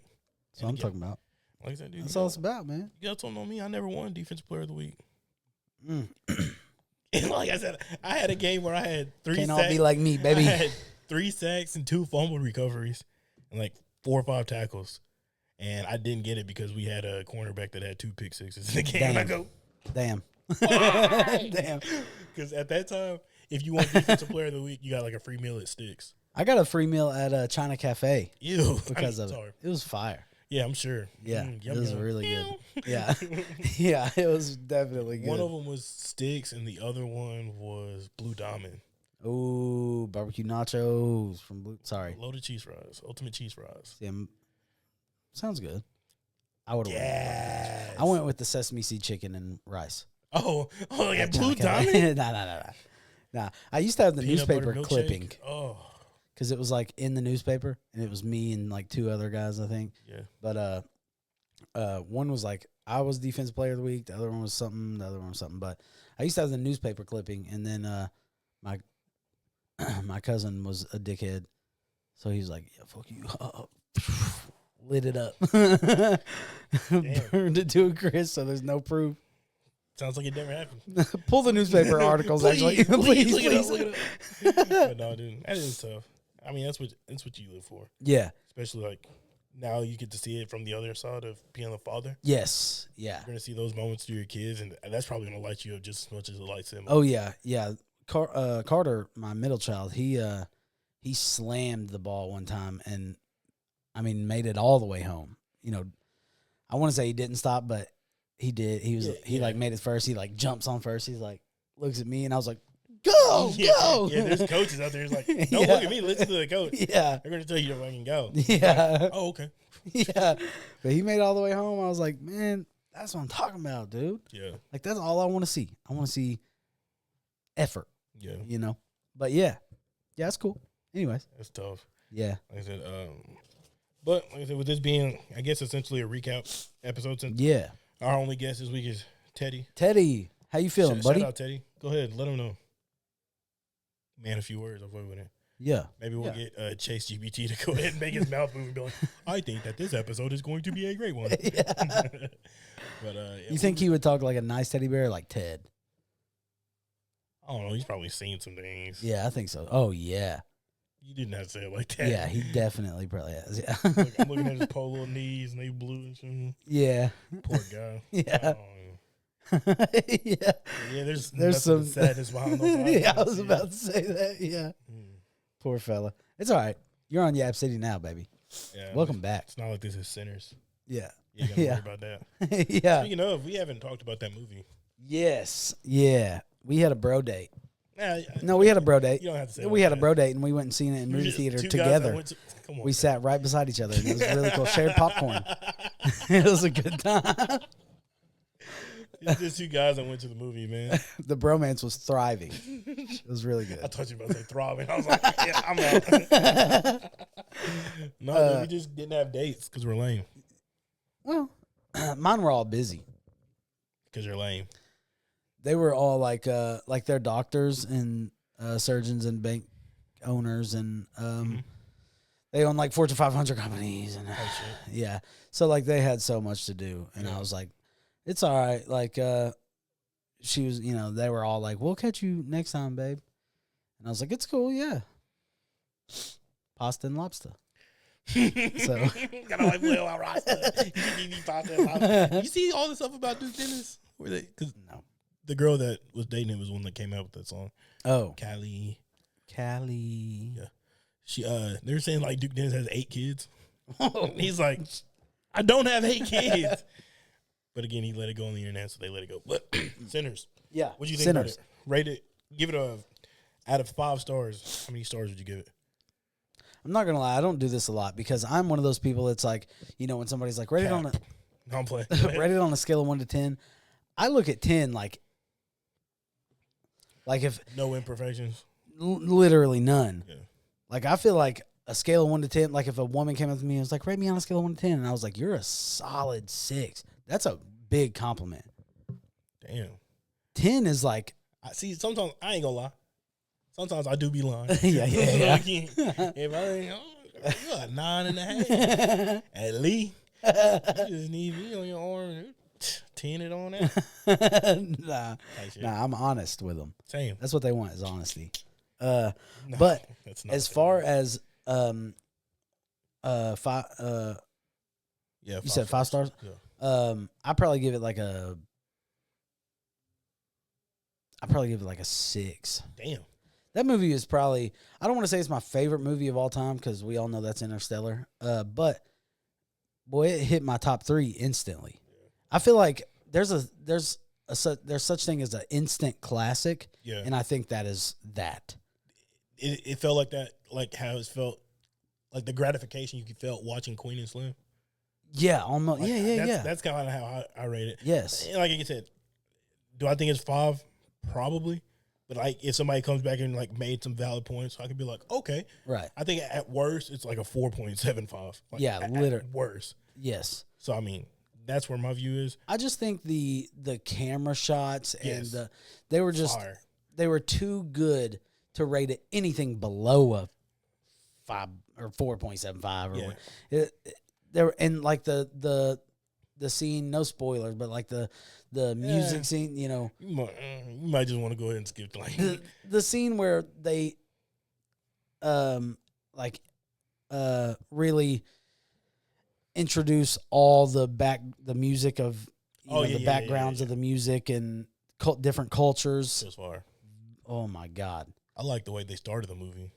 That's what I'm talking about. Like I said, dude, that's all it's about, man. You got something on me. I never won Defensive Player of the Week. Mm. And like I said, I had a game where I had 3 Can't sacks. all be like me, baby. I had 3 sacks and 2 fumble recoveries and like 4 or 5 tackles. And I didn't get it because we had a cornerback that had 2 pick sixes in the game. Damn. And I go, damn. Damn. Because at that time, if you want Defensive Player of the Week, you got like a free meal at Sticks. I got a free meal at China Cafe. Ew. Because of it. It was fire. Yeah, I'm sure. Yeah, yum, it was yum. really good. Yeah. Yeah, it was definitely good. One of them was Sticks, and the other one was Blue Diamond. Ooh, barbecue nachos from Blue. Sorry. Loaded cheese fries. Ultimate cheese fries. Yeah, sounds good. I would have Yes. I went with the sesame seed chicken and rice. Oh, yeah, At Blue China Cafe. Diamond? Nah. I used to have the Peanut newspaper butter milkshake? clipping. Oh. Because it was like in the newspaper, and it was me and like 2 other guys, I think. Yeah. But one was like I was defensive player of the week. The other one was something. The other one was something. But I used to have the newspaper clipping, and then my my cousin was a dickhead, so he was like, "Yeah, fuck you." Lit it up, burned it to a crisp. So there's no proof. Sounds like it never happened. Pull the newspaper articles. Please, Actually, please, look please. it up. But no, dude, that is tough. I mean, that's what you live for. Yeah. Especially like now you get to see it from the other side of being a father. Yes. Yeah. You're gonna see those moments through your kids, and that's probably gonna light you up just as much as it lights them up. Oh yeah, yeah. Carter, my middle child, he slammed the ball one time, and I mean made it all the way home. You know, I want to say he didn't stop, but he did. He like made it first. He like jumps on first. He's like looks at me, and I was like, go. Yeah, there's coaches out there who's like, don't look at me, listen to the coach. Yeah. They're gonna tell you to fucking go. Yeah. Like, oh, okay. Yeah. But he made it all the way home. I was like, man, that's what I'm talking about, dude. Yeah. Like that's all I want to see. I want to see effort. Yeah. You know? But yeah. Yeah, that's cool. Anyways. That's tough. Yeah. Like I said, but like I said, with this being, I guess, essentially a recap episode, since our only guest this week is Teddy. Teddy, how you feeling, buddy? Shout out, Teddy. Go ahead, let him know. Man, a few words. I'll fuck with it. Yeah. Maybe we'll get Chase GPT to go ahead and make his mouth move and be like, I think that this episode is going to be a great one. But you think he would talk like a nice teddy bear, like Ted? I don't know. He's probably seen some things. Yeah, I think so. Oh, yeah. You didn't have to say it like that. Yeah, he definitely probably has. Yeah. Like, I'm looking at his polo knees and they blue and shit. Yeah. Poor guy. Yeah. Yeah. Yeah, there's some sadness behind those eyes. Yeah, I was about to say that. Yeah. Poor fella. It's all right. You're on Yap City now, baby. Yeah. Welcome back. It's not like this is Sinners. Yeah. You gotta worry about that. Yeah. Speaking of, we haven't talked about that movie. Yes. Yeah. We had a bro date. Nah, No, we had a bro date. You don't have to say We like had a that. bro date, and we went and seen it in movie theater Two guys together. that went to- come on, We man. sat right beside each other, and it was really cool. Shared popcorn. It was a good time. It's just 2 guys that went to the movie, man. The bromance was thriving. It was really good. I thought you were about to say throbbing. I was like, yeah, I'm out. No, we just didn't have dates because we're lame. Well, mine were all busy. Because you're lame. They were all like they're doctors and surgeons and bank owners, and They own like Fortune 500 companies, and Oh, shit. yeah. So like they had so much to do, and I was like, it's all right. Like she was, they were all like, we'll catch you next time, babe. And I was like, it's cool, yeah. Pasta and lobster. So gotta like Will our roster. Pasta and lobster. You see all the stuff about Duke Dennis? Because no. The girl that was dating him was one that came out with that song. Oh, Callie. Yeah. She they were saying like Duke Dennis has 8 kids. He's like, I don't have 8 kids. But again, he let it go on the internet, so they let it go. But Sinners. Yeah. What do you think about it? Rate it. Give it out of 5 stars. How many stars would you give it? I'm not gonna lie, I don't do this a lot because I'm one of those people that's like, when somebody's like, rate it on a scale of 1 to 10. I look at 10 like if no imperfections. Literally none. Yeah. Like I feel like a scale of 1 to 10. Like if a woman came up to me and was like, rate me on a scale of 1 to 10, and I was like, you're a solid 6. That's a big compliment. Damn. 10 is like. I see. Sometimes I ain't gonna lie. Sometimes I do be lying. yeah. If I ain't, you're a 9.5. At least you just need me on your arm. 10 it on that. Nah. I'm honest with them. Same. That's what they want is honesty. No, but that's not as far as you said 5 stars. Yeah. I'd probably give it like a 6. Damn. That movie is probably, I don't want to say it's my favorite movie of all time because we all know that's Interstellar. But boy, it hit my top 3 instantly. I feel like there's such thing as an instant classic. Yeah. And I think that is that. It felt like that, like how it felt, like the gratification you felt watching Queen and Slim. Yeah, almost. Like, Yeah. That's kind of how I rate it. Yes. And like you said, do I think it's 5? Probably. But like if somebody comes back and like made some valid points, I could be like, okay. Right. I think at worst it's like a 4.75. Like yeah, literally. At worst. Yes. So I mean, that's where my view is. I just think the camera shots and Yes. they were just Fire. They were too good to rate it anything below a 5 or 4.75 or what. There and like the scene, no spoilers, but like the music scene, you might just want to go ahead and skip the scene where they really introduce all the music of the backgrounds of the music and different cultures. That's far. Oh my God. I like the way they started the movie.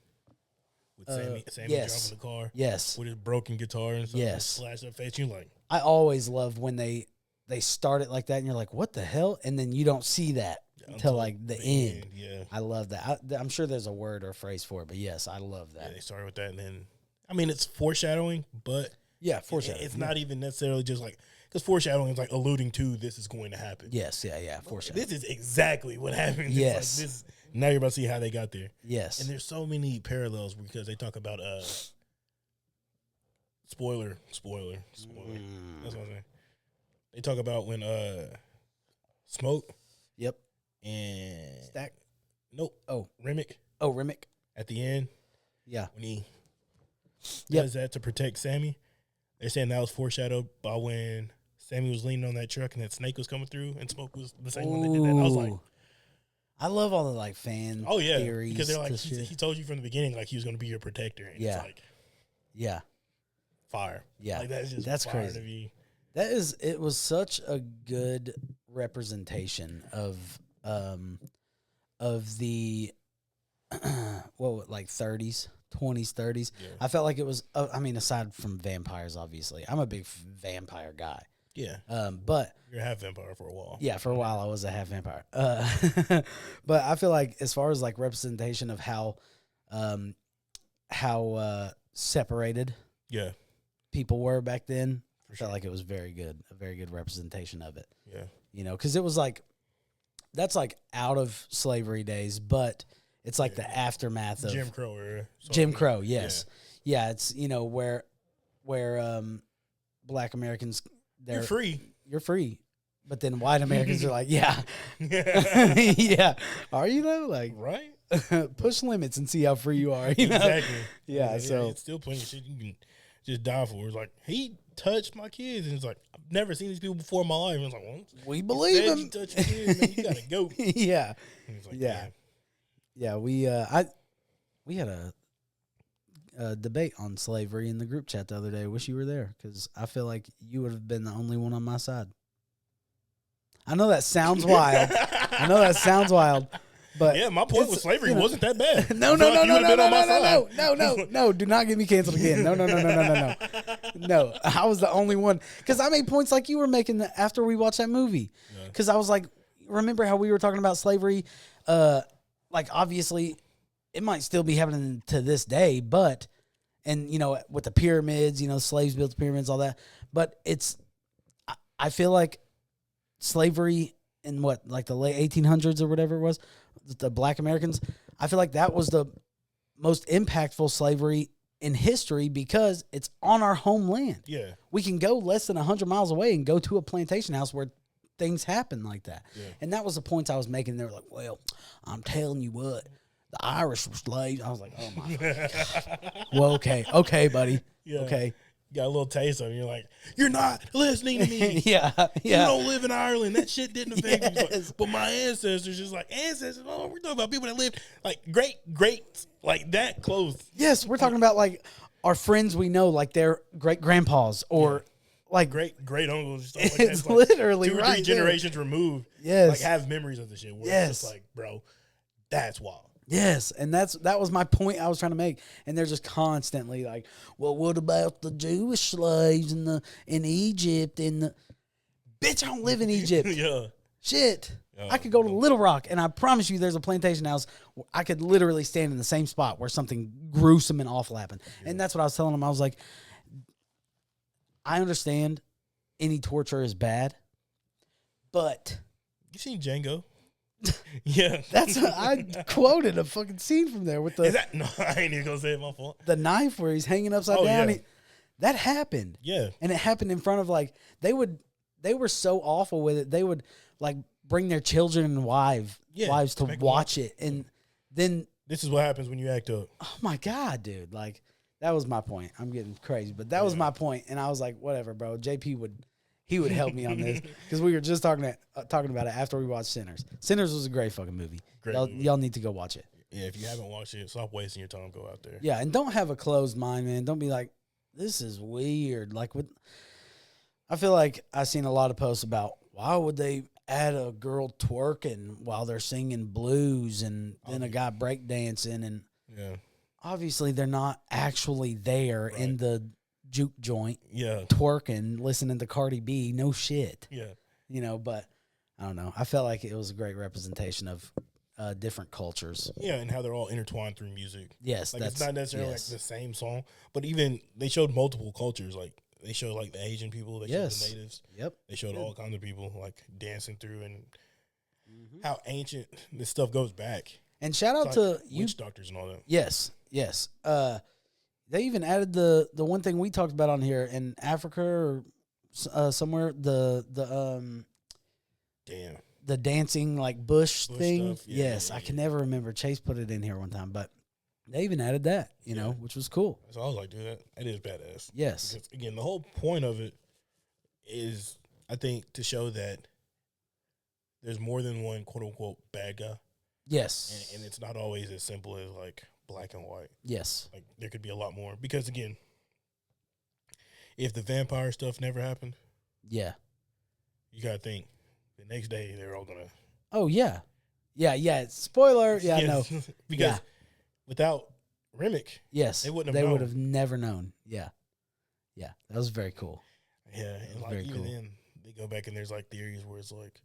With Sammy yes. driving the car. Yes. With his broken guitar and stuff. Yes. Slash their face. You like. I always love when they start it like that and you're like, what the hell? And then you don't see that until like the end. Yeah. I love that. I'm sure there's a word or a phrase for it, but yes, I love that. Yeah, they started with that and then, I mean, it's foreshadowing, but. Yeah, foreshadowing. It's not even necessarily just like, because foreshadowing is like alluding to this is going to happen. Yes, yeah, foreshadowing. This is exactly what happened. Yes. Like this, now you're about to see how they got there. Yes. And there's so many parallels because they talk about spoiler. That's what I'm saying. They talk about when Smoke. Yep. And Stack. Nope. Oh. Remick. Oh, Remick. At the end. Yeah. When he does that to protect Sammy. They're saying that was foreshadowed by when Sammy was leaning on that truck and that snake was coming through and Smoke was the same one that did that. I was like, I love all the like fan theories. Because they're like, he told you from the beginning like he was going to be your protector. And it's like, fire. Yeah. Like that's fire crazy. To be. It was such a good representation of the like 30s, 20s, 30s. Yeah. I felt like it was aside from vampires, obviously. I'm a big vampire guy. Yeah. But you're a half vampire for a while. Yeah, for a while I was a half vampire. But I feel like as far as like representation of how separated people were back then, I felt like it was very good, a very good representation of it. Yeah. Because it was like, that's like out of slavery days, but it's like the aftermath of Jim Crow era. Jim Crow, yes. Yeah, it's where Black Americans, you're free. You're free. But then white Americans are like, yeah. Yeah. Are you though? Like, right? push limits and see how free you are. You know? Exactly. Yeah, so it's still plenty of shit you can just die for. It's like, he touched my kids, and it's like, I've never seen these people before in my life. And it's like, well, we believe him. You touched your kids, man. You gotta go. Yeah. And it's like, Yeah. damn. Yeah, we had a debate on slavery in the group chat the other day. I wish you were there because I feel like you would have been the only one on my side. I know that sounds wild. But yeah, my point with slavery wasn't that bad. No. Do not get me canceled again. No. No, I was the only one because I made points like you were making after we watched that movie. Because I was like, remember how we were talking about slavery? Like obviously, it might still be happening to this day, but with the pyramids, slaves built the pyramids, all that. But I feel like slavery in the late 1800s or whatever it was, the Black Americans, I feel like that was the most impactful slavery in history because it's on our homeland. Yeah. We can go less than 100 miles away and go to a plantation house where things happen like that. Yeah. And that was the points I was making. They were like, well, I'm telling you what, the Irish were slaves. I was like, oh my God. Well, okay, buddy. Yeah. Okay. Got a little taste of it. You're like, you're not listening to me. Yeah. You don't live in Ireland. That shit didn't affect me. But my ancestors, just like ancestors. Oh, we're talking about people that lived like great, like that close. Yes, we're talking about like our friends we know, like their great grandpas or like great uncles. Stuff like it's that. literally like 2 or 3 generations removed. Yes, like have memories of the shit. Where it's just like, bro, that's wild. Yes, and that was my point I was trying to make. And they're just constantly like, well, what about the Jewish slaves in Egypt? Bitch, I don't live in Egypt. Yeah. Shit. I could go to Little Rock, and I promise you there's a plantation house where I could literally stand in the same spot where something gruesome and awful happened. Yeah. And that's what I was telling them. I was like, I understand any torture is bad, but... You seen Django? Yeah, that's what I quoted a fucking scene from there with the. No, I ain't even gonna say it. My fault. The knife where he's hanging upside down. Yeah. That happened. Yeah, and it happened in front of like they were so awful with it. They would like bring their children and wives to watch it, and then this is what happens when you act up. Oh my God, dude! Like that was my point. I'm getting crazy, but that was my point, and I was like, whatever, bro. JP would help me on this because we were just talking about it after we watched Sinners. Sinners was a great fucking movie. Y'all need to go watch it. Yeah, if you haven't watched it, stop wasting your time. Go out there. Yeah, and don't have a closed mind, man. Don't be like, this is weird. Like, I feel like I've seen a lot of posts about why would they add a girl twerking while they're singing blues and then a guy breakdancing, and obviously they're not actually there in the juke joint, twerking, listening to Cardi B, no shit. Yeah. But I don't know. I felt like it was a great representation of different cultures. Yeah, and how they're all intertwined through music. Yes, like it's not necessarily like the same song, but even they showed multiple cultures. Like they showed like the Asian people, they showed the natives. Yep. They showed all kinds of people like dancing through, and how ancient this stuff goes back. And shout out to witch doctors and all that. Yes. They even added the one thing we talked about on here in Africa or somewhere, the dancing like bush thing. Stuff. Yeah, yes, I can never remember. Chase put it in here one time, but they even added that, you know, which was cool. So I was like, dude, that is badass. Yes. Because, again, the whole point of it is, I think, to show that there's more than one quote unquote bad guy. Yes. And it's not always as simple as like black and white. Yes. Like there could be a lot more. Because again, if the vampire stuff never happened, you gotta think the next day they're all gonna spoiler, no. Because without Remick, they would have never known. Yeah. That was very cool. Yeah, and like even then they go back and there's like theories where it's like,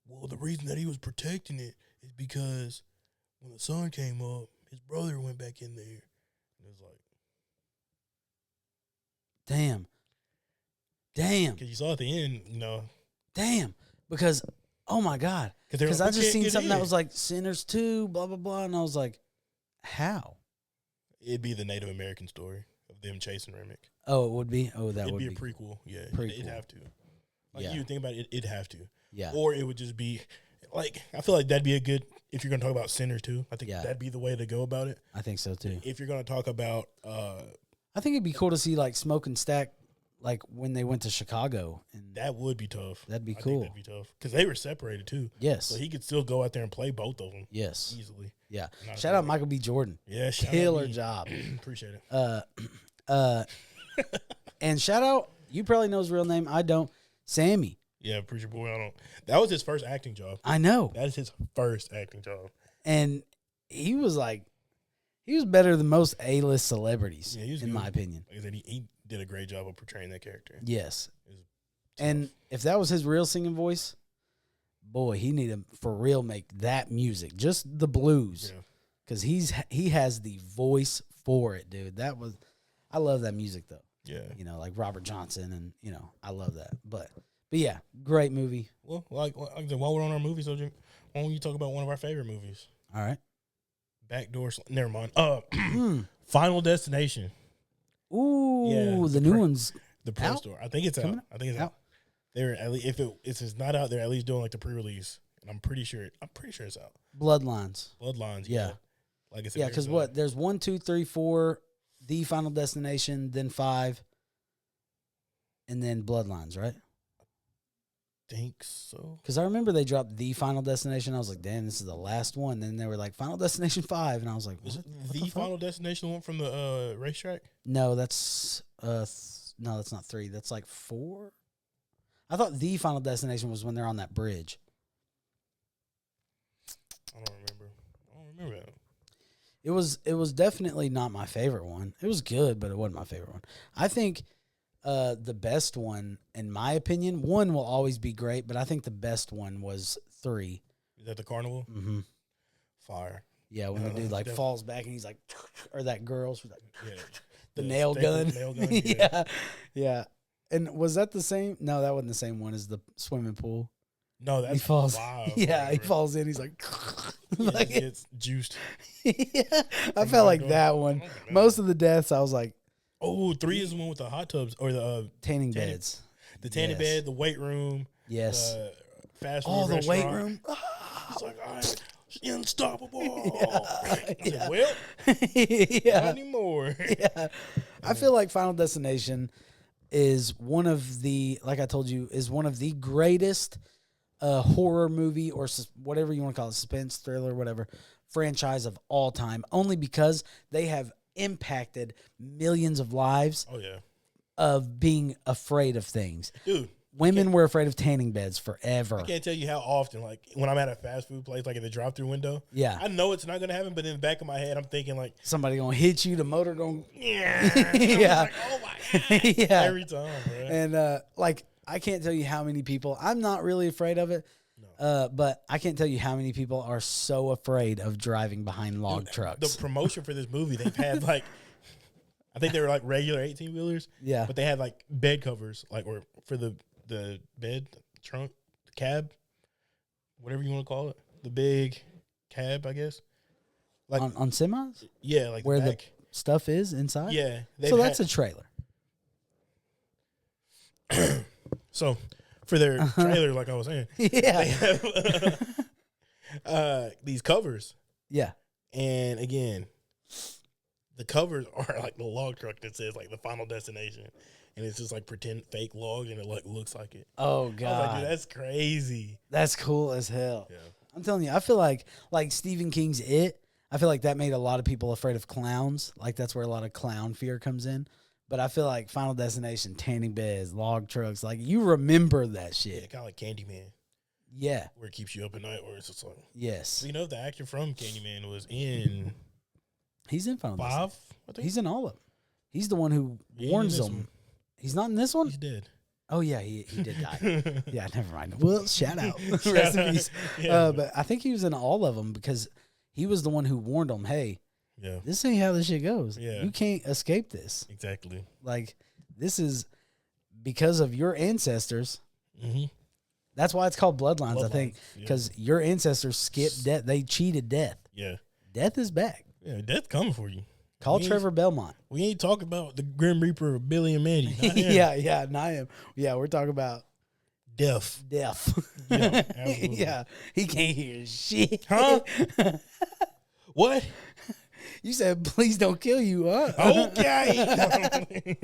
well, the reason that he was protecting it is because when the sun came up, his brother went back in there. And it was like, damn. Because you saw at the end, you know. Damn. Because, oh my God. Because I just seen something that was like Sinners 2, blah, blah, blah. And I was like, how? It'd be the Native American story of them chasing Remick. Oh, it would be? Oh, that would be a prequel. Yeah, prequel. It'd have to. Like, Yeah. you think about it, it'd have to. Yeah. Or it would just be, like, I feel like that'd be a good, if you're going to talk about Sinners too, I think that'd be the way to go about it. I think so too. If you're going to talk about, I think it'd be cool to see like Smoke and Stack, like when they went to Chicago, and that would be tough. that'd be I cool. think that'd be tough. Because they were separated too. Yes. So he could still go out there and play both of them Yes. easily. Yeah. Not Shout out Michael B. Jordan. Yeah, shout out Killer me. job. Appreciate it. And shout out, you probably know his real name. I don't. Sammy. Yeah, Preacher Boy, I don't. That was his first acting job. I know. That is his first acting job. And he was better than most A-list celebrities, Yeah, he was in good. my opinion. Like I said, he did a great job of portraying that character. Yes. It was And if that was his real singing voice, boy, he need to for real make that music, just the blues, Yeah. because he has the voice for it, dude. I love that music though. Yeah. You know, like Robert Johnson, and I love that. But yeah, great movie. Well, like I said, while we're on our movie subject, why don't you talk about one of our favorite movies? All right. Backdoor. Never mind. Final Destination. Ooh, Yeah, the new one's The Pro Out? Store. I think it's out. Coming I think it's out? out. They're at least if it's not out, they're at least doing like the pre-release, and I'm pretty sure it's out. Bloodlines. Bloodlines. Yeah. Like I said, Yeah, because there's 1, 2, 3, 4, The Final Destination, then 5, and then Bloodlines, right? think so. Because I remember they dropped The Final Destination. I was like, damn, this is the last one. Then they were like, Final Destination 5. And I was like, Was what? it What the fuck? Final Destination one from the racetrack? No, that's no, that's not 3. That's like 4. I thought The Final Destination was when they're on that bridge. I don't remember that. It was definitely not my favorite one. It was good, but it wasn't my favorite one. I think the best one, in my opinion, 1 will always be great, but I think the best one was 3. Is that the carnival? Mm-hmm. Fire. Yeah, when the dude like Def- falls back and he's like, or that girl, she's like, Yeah. the nail gun. Nail gun. Yeah, yeah. And was that the same? No, that wasn't the same one as the swimming pool. No, that's He falls. wild. Yeah, he Whatever. falls in. He's like, Yeah, like it's juiced. yeah. I From felt like Margot. that one. Oh, my God. Most of the deaths, I was like, Oh, 3 is the one with the hot tubs or the tanning Tanning- beds. tanning Yes. bed, the weight room, Yes. fast food Oh, the weight restaurant. room. It's like, all right, unstoppable. I Yeah. said, well, not Yeah. anymore. Yeah. I feel like Final Destination is one of the, like I told you, is one of the greatest horror movie or whatever you want to call it, suspense, thriller, whatever, franchise of all time, only because they have impacted millions of lives Oh, yeah. of being afraid of things. Dude, Women were afraid of tanning beds forever. I can't tell you how often, like, when I'm at a fast food place, like in the drive-through window, Yeah. I know it's not going to happen, but in the back of my head, I'm thinking, like, Somebody gonna hit you, the motor gonna yeah. Yeah. Like, oh, my God. yeah. Every time, bro. And like I can't tell you how many people. I'm not really afraid of it, but I can't tell you how many people are so afraid of driving behind log trucks. The promotion for this movie, they've had, like, I think they were, like, regular 18-wheelers. Yeah. But they had, like, bed covers, like, or for the bed, trunk, the cab, whatever you want to call it. The big cab, I guess. Like, on semis yeah, like where the the back. stuff is inside. Yeah. So that's a trailer. So, for their trailer, like I was saying, they Yeah. have these covers. Yeah. And again, the covers are like the log truck that says like the Final Destination. And it's just like pretend fake logs and it like looks like it. Oh I was like, god, dude, that's crazy. that's cool as hell. Yeah. I'm telling you, I feel like Stephen King's It. I feel like that made a lot of people afraid of clowns. Like that's where a lot of clown fear comes in. But I feel like Final Destination, tanning beds, log trucks, like you remember that Yeah, shit. kind of like Candyman, Yeah. where it keeps you up at night, or it's just like, Yes. you know, the actor from Candyman was in He's in Final Destination. 5, I think. He's in all of them. He's the one who He ain't in warns this them. one. He's not in this one? He's dead. Oh, yeah, he did die. Yeah, never mind. Well, shout out. Rest Shout in out. peace. Yeah. But I think he was in all of them because he was the one who warned them, hey, Yeah, this ain't how this shit goes. Yeah. You can't escape this. exactly. Like, this is because of your ancestors. Mm-hmm. That's why it's called Bloodlines, I think, Bloodlines, yeah. because your ancestors skipped death. They cheated death. Yeah. Death is back. Yeah, death's coming for you. Call We ain't- Trevor Belmont. We ain't talking about the Grim Reaper of Billy and Mandy. Not him. yeah, not him. Yeah, we're talking about Deaf. Deaf. Yeah, absolutely. Yeah, he can't hear shit. Huh? What? You said, please don't kill you, huh? Okay.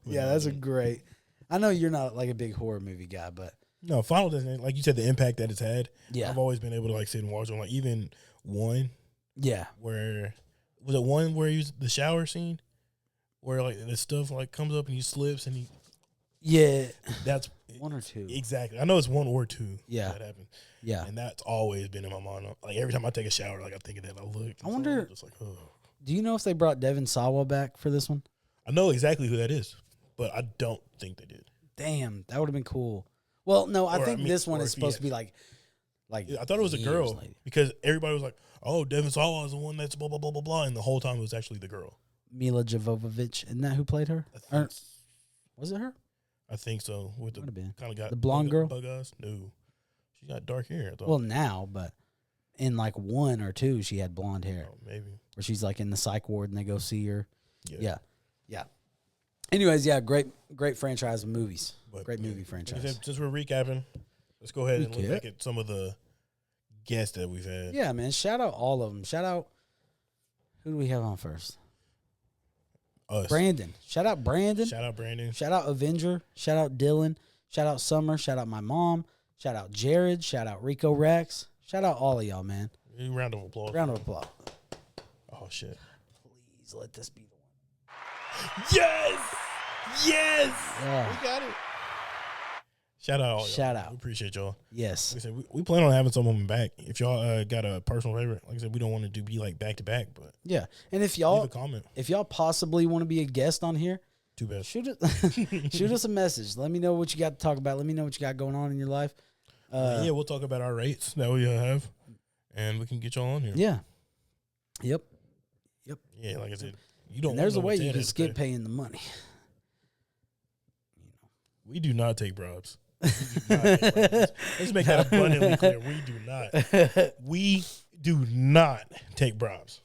Yeah, that's a great. I know you're not like a big horror movie guy, but No, Final Destination, like you said, the impact that it's had. yeah, I've always been able to like sit and watch them. Like even one yeah, where was it one where he was the shower scene where like the stuff like comes up and he slips and he yeah. that's One or two. exactly. I know it's one or two. Yeah. That happened. Yeah. And that's always been in my mind. Like every time I take a shower, like I think of that. I look. I wonder. I'm just like, oh. Do you know if they brought Devin Sawa back for this one? I know exactly who that is, but I don't think they did. Damn, that would have been cool. Well, no, I Or, think I mean, this one or is if he supposed to had- be like. I thought it was a years girl later. because everybody was like, "Oh, Devin Sawa is the one that's blah blah blah blah blah," and the whole time it was actually the girl. Mila Jovovich, isn't that who played her? Or, was it her? I think so. With the Might have been. kind of got The blonde girl? bug eyes. No, she got dark hair. I thought. Well, now, but in like one or two, she had blonde hair. Oh, maybe. Where she's like in the psych ward and they go see her. Yeah. Yeah. Anyways, yeah, great franchise of movies. But, Great movie like I franchise. said, since we're recapping, let's go ahead and look Recap. back at some of the guests that we've had. Yeah, man. Shout out all of them. Shout out. Who do we have on first? Us. Brandon. Shout out Brandon. Shout out Brandon. Shout out Avenger. Shout out Dylan. Shout out Summer. Shout out my mom. Shout out Jared. Shout out Rico Rex. Shout out all of y'all, man. Round of applause. Round of applause. Oh shit. Please let this be the one. Yes. Yes. Yeah. We got it. Shout out all y'all. Shout out. We appreciate y'all. Yes. Like I said, we plan on having some of them back. If y'all got a personal favorite, like I said, we don't want it to be like back to back, but Yeah. And if leave y'all a comment. possibly want to be a guest on here, Too bad. shoot us a message. Let me know what you got to talk about. Let me know what you got going on in your life. Yeah, we'll talk about our rates that we have, and we can get y'all on here. Yeah. Yep. Yeah, like I said, you don't. And there's a wanna way know what you Ted can has to skip pay. paying the money. We do not take bribes. We do not take bribes. Let's make that abundantly clear. We do not. We do not take bribes.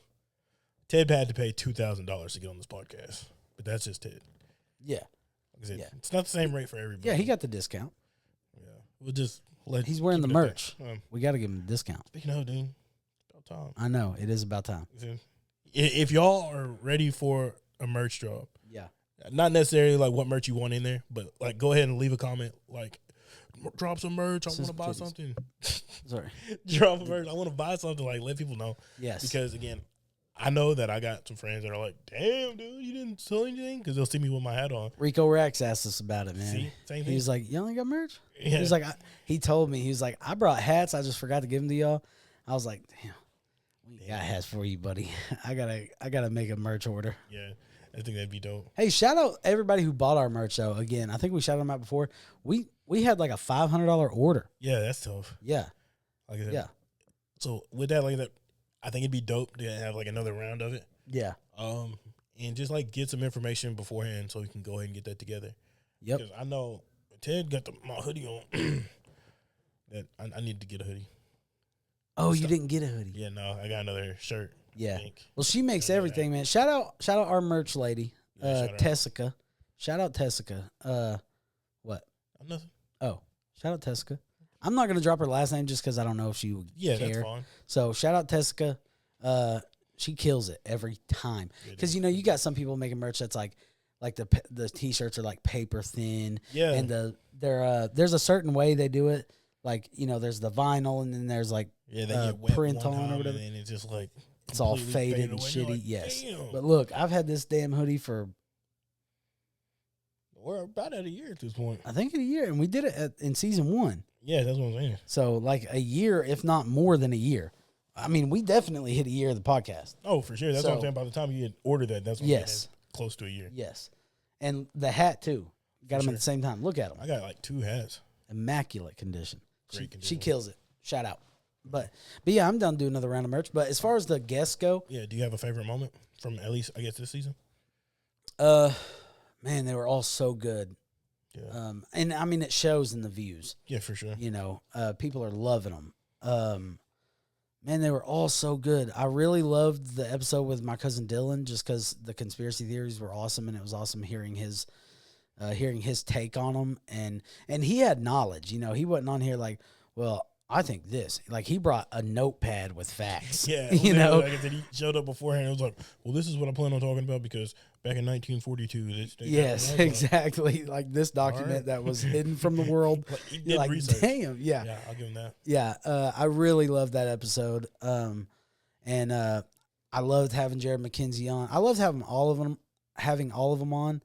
Ted had to pay $2,000 to get on this podcast, but that's just Ted. Yeah. Like I said, Yeah. it's not the same rate for everybody. Yeah, he got the discount. Yeah, we'll just let. He's wearing keep the it at merch. that. We got to give him a discount. Speaking of, dude, it's about time. I know. It is about time. If y'all are ready for a merch drop, Yeah. not necessarily like what merch you want in there, but like go ahead and leave a comment like, drop some merch. I want to buy Kitties. something. Sorry. Drop a merch. I want to buy something. Like let people know. Yes. Because again, I know that I got some friends that are like, damn, dude, you didn't sell anything because they'll see me with my hat on. Rico Rex asked us about it, man. See, same He thing. was like, "You only got merch?" Yeah. He was like, he told me, he was like, "I brought hats. I just forgot to give them to y'all." I was like, "Damn, we got hats for you, buddy. I gotta make a merch order." Yeah, I think that'd be dope. Hey, shout out everybody who bought our merch though. Again, I think we shouted them out before. We had like a $500 order. Yeah, that's tough. Yeah, Like I said, yeah, So with that, like that, I think it'd be dope to have like another round of it. yeah. And just like get some information beforehand so we can go ahead and get that together. Yep. Because I know Ted got my hoodie on. That I need to get a hoodie. Oh, you didn't get a hoodie? Yeah, no, I got another shirt. Yeah. Pink. Well, she makes everything, man. Shout out our merch lady, Yeah, shout out. Tessica. Shout out Tessica. What? Nothing. Oh, shout out Tessica. I'm not gonna drop her last name just because I don't know if she would Yeah, care. that's fine. So shout out Tessica. She kills it every time. Because you got some people making merch that's like the t-shirts are like paper thin. Yeah. And there's a certain way they do it. Like, there's the vinyl and then there's like Yeah, they get wet print one on or time whatever. and then it's just like It's all completely faded and away. You're shitty. like, Yes. damn. But look, I've had this damn hoodie for We're about at a year at this point. I think in a year, and we did it in season 1. Yeah, that's what I'm saying. So like a year, if not more than a year. I mean, we definitely hit a year of the podcast. Oh, for sure. That's what I'm So- saying. By the time you had ordered that, that's what Yes. close to a year. Yes. And the hat too. Got them sure. at the same time. Look at them. I got like 2 hats. Immaculate condition. Great She condition. kills it. Shout out. But yeah, I'm done doing another round of merch. But as far as the guests go, Yeah, do you have a favorite moment from at least, I guess, this season? man, they were all so good. Yeah. And I mean, it shows in the views. Yeah, for sure. People are loving them. Man, they were all so good. I really loved the episode with my cousin Dylan just because the conspiracy theories were awesome, and it was awesome hearing his hearing his take on them, and he had knowledge. He wasn't on here like, well, I think this. Like, he brought a notepad with facts. Yeah, like I said, he showed up beforehand. It was like, well, this is what I plan on talking about because back in 1942, this. Yes, exactly. Like this document that was hidden from the world. He did research. Damn, yeah. Yeah, I'll give him that. Yeah, I really loved that episode. And I loved having Jared McKenzie on. I loved having all of them on.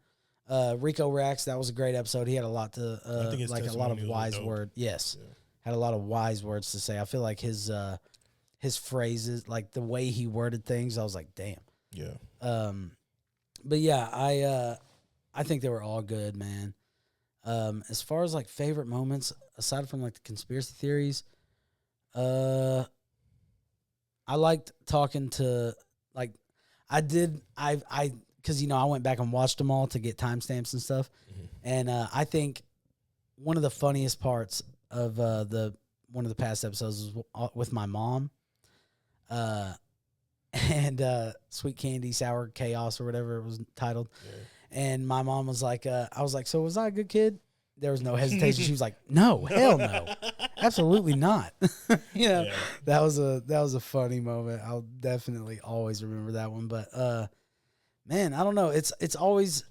Rico Rax, that was a great episode. He had a lot to like a lot of wise words. Yes. Yeah. Had a lot of wise words to say. I feel like his phrases, like the way he worded things, I was like, damn. Yeah. But yeah, I think they were all good, man. As far as like favorite moments, aside from like the conspiracy theories, I liked talking to like because I went back and watched them all to get timestamps and stuff, and I think one of the funniest parts of one of the past episodes was with my mom, and Sweet Candy Sour Chaos or whatever it was titled, and my mom was like, I was like, so was I a good kid? There was no hesitation. She was like, no, hell no, absolutely not. That was a funny moment. I'll definitely always remember that one. But man, I don't know. It's always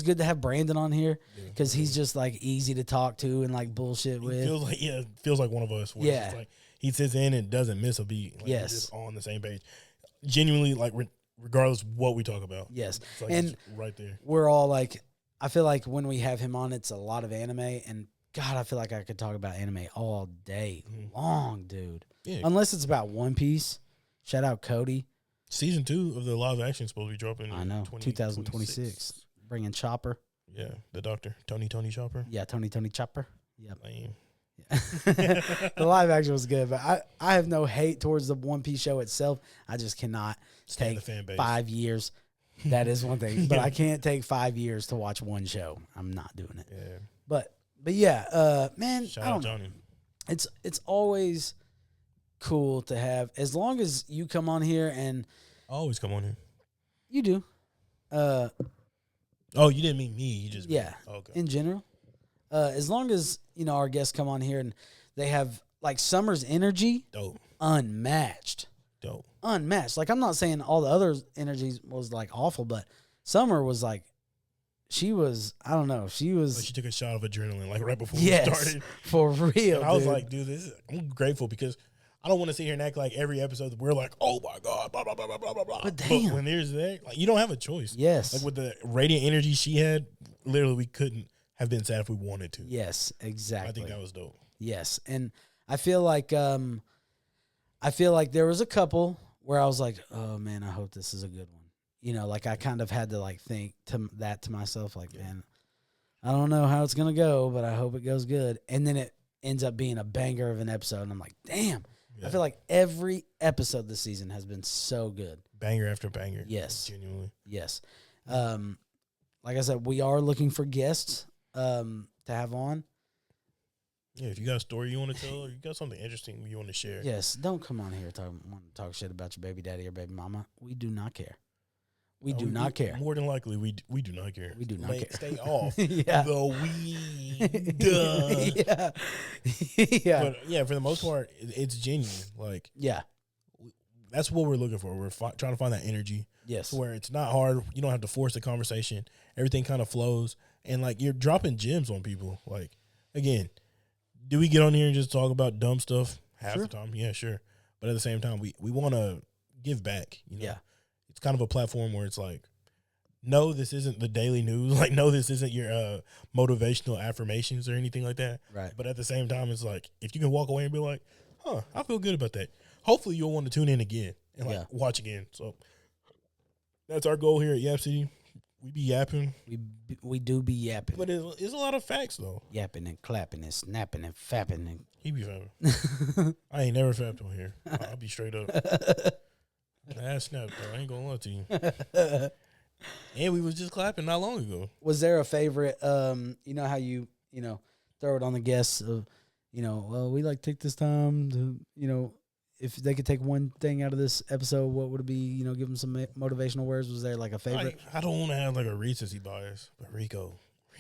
good to have Brandon on here because he's just like easy to talk to and like bullshit with. Feels like one of us. Yeah, like he sits in and doesn't miss a beat. Like, yes, we're just on the same page. Genuinely, like regardless of what we talk about. Yes, it's like and right there. We're all like, I feel like when we have him on, it's a lot of anime, and God, I feel like I could talk about anime all day long, dude. Yeah. Unless it's about One Piece. Shout out Cody. Season 2 of the live action is supposed to be dropping. I know, 2026. Bringing Chopper. Yeah, the Doctor Tony Chopper. Yeah, Tony Chopper. Yep. The live action was good, but I have no hate towards the One Piece show itself. I just cannot take the fan base. 5 years. That is one thing, but I can't take 5 years to watch one show. I'm not doing it. Yeah. But yeah, man. Shout out Johnny. It's always cool to have, as long as you come on here and I always come on here. You do. Oh, you didn't mean me. You just okay. In general, as long as our guests come on here and they have like Summer's energy, dope, unmatched. Dope. Unmatched. Like, I'm not saying all the other energies was like awful, but Summer was like, she was, I don't know, she was. Like she took a shot of adrenaline like right before we started. For real. And I was like, dude, I'm grateful because I don't want to sit here and act like every episode we're like, oh my God, blah, blah, blah, blah, blah, blah. But damn. But when there's that, like, you don't have a choice. Yes. Like with the radiant energy she had, literally we couldn't have been sad if we wanted to. Yes, exactly. I think that was dope. Yes. And I feel like there was a couple where I was like, oh man, I hope this is a good one. Like I kind of had to like think to myself, like, man, I don't know how it's going to go, but I hope it goes good. And then it ends up being a banger of an episode. And I'm like, damn. Yeah. I feel like every episode this season has been so good. Banger after banger. Yes. Genuinely. Yes. Like I said, we are looking for guests to have on. Yeah, if you got a story you want to tell or you got something interesting you want to share. Yes, don't come on here want to talk shit about your baby daddy or baby mama. We do not care. We do not care. More than likely, we do not care. We do not care. Stay off yeah. the weed. yeah. Yeah. But yeah, for the most part, it's genuine. Like, yeah, that's what we're looking for. We're trying to find that energy. Yes. Where it's not hard. You don't have to force the conversation. Everything kind of flows. And, like, you're dropping gems on people. Like, again, do we get on here and just talk about dumb stuff half the time? Yeah, sure. But at the same time, we want to give back. Yeah. It's kind of a platform where it's like, no, this isn't the daily news. Like, no, this isn't your motivational affirmations or anything like that. Right. But at the same time, it's like, if you can walk away and be like, I feel good about that. Hopefully you'll want to tune in again and watch again. So that's our goal here at Yap City. We be yapping. We do be yapping. But it's a lot of facts, though. Yapping and clapping and snapping and fapping. And he be fapping. I ain't never fapped on here. I'll be straight up. I snapped, though. I ain't going to lie to you. And we was just clapping not long ago. Was there a favorite, you know how you throw it on the guests of, well, we like take this time to, if they could take one thing out of this episode, what would it be? Give them some motivational words. Was there like a favorite? I don't want to have like a recency bias, but Rico,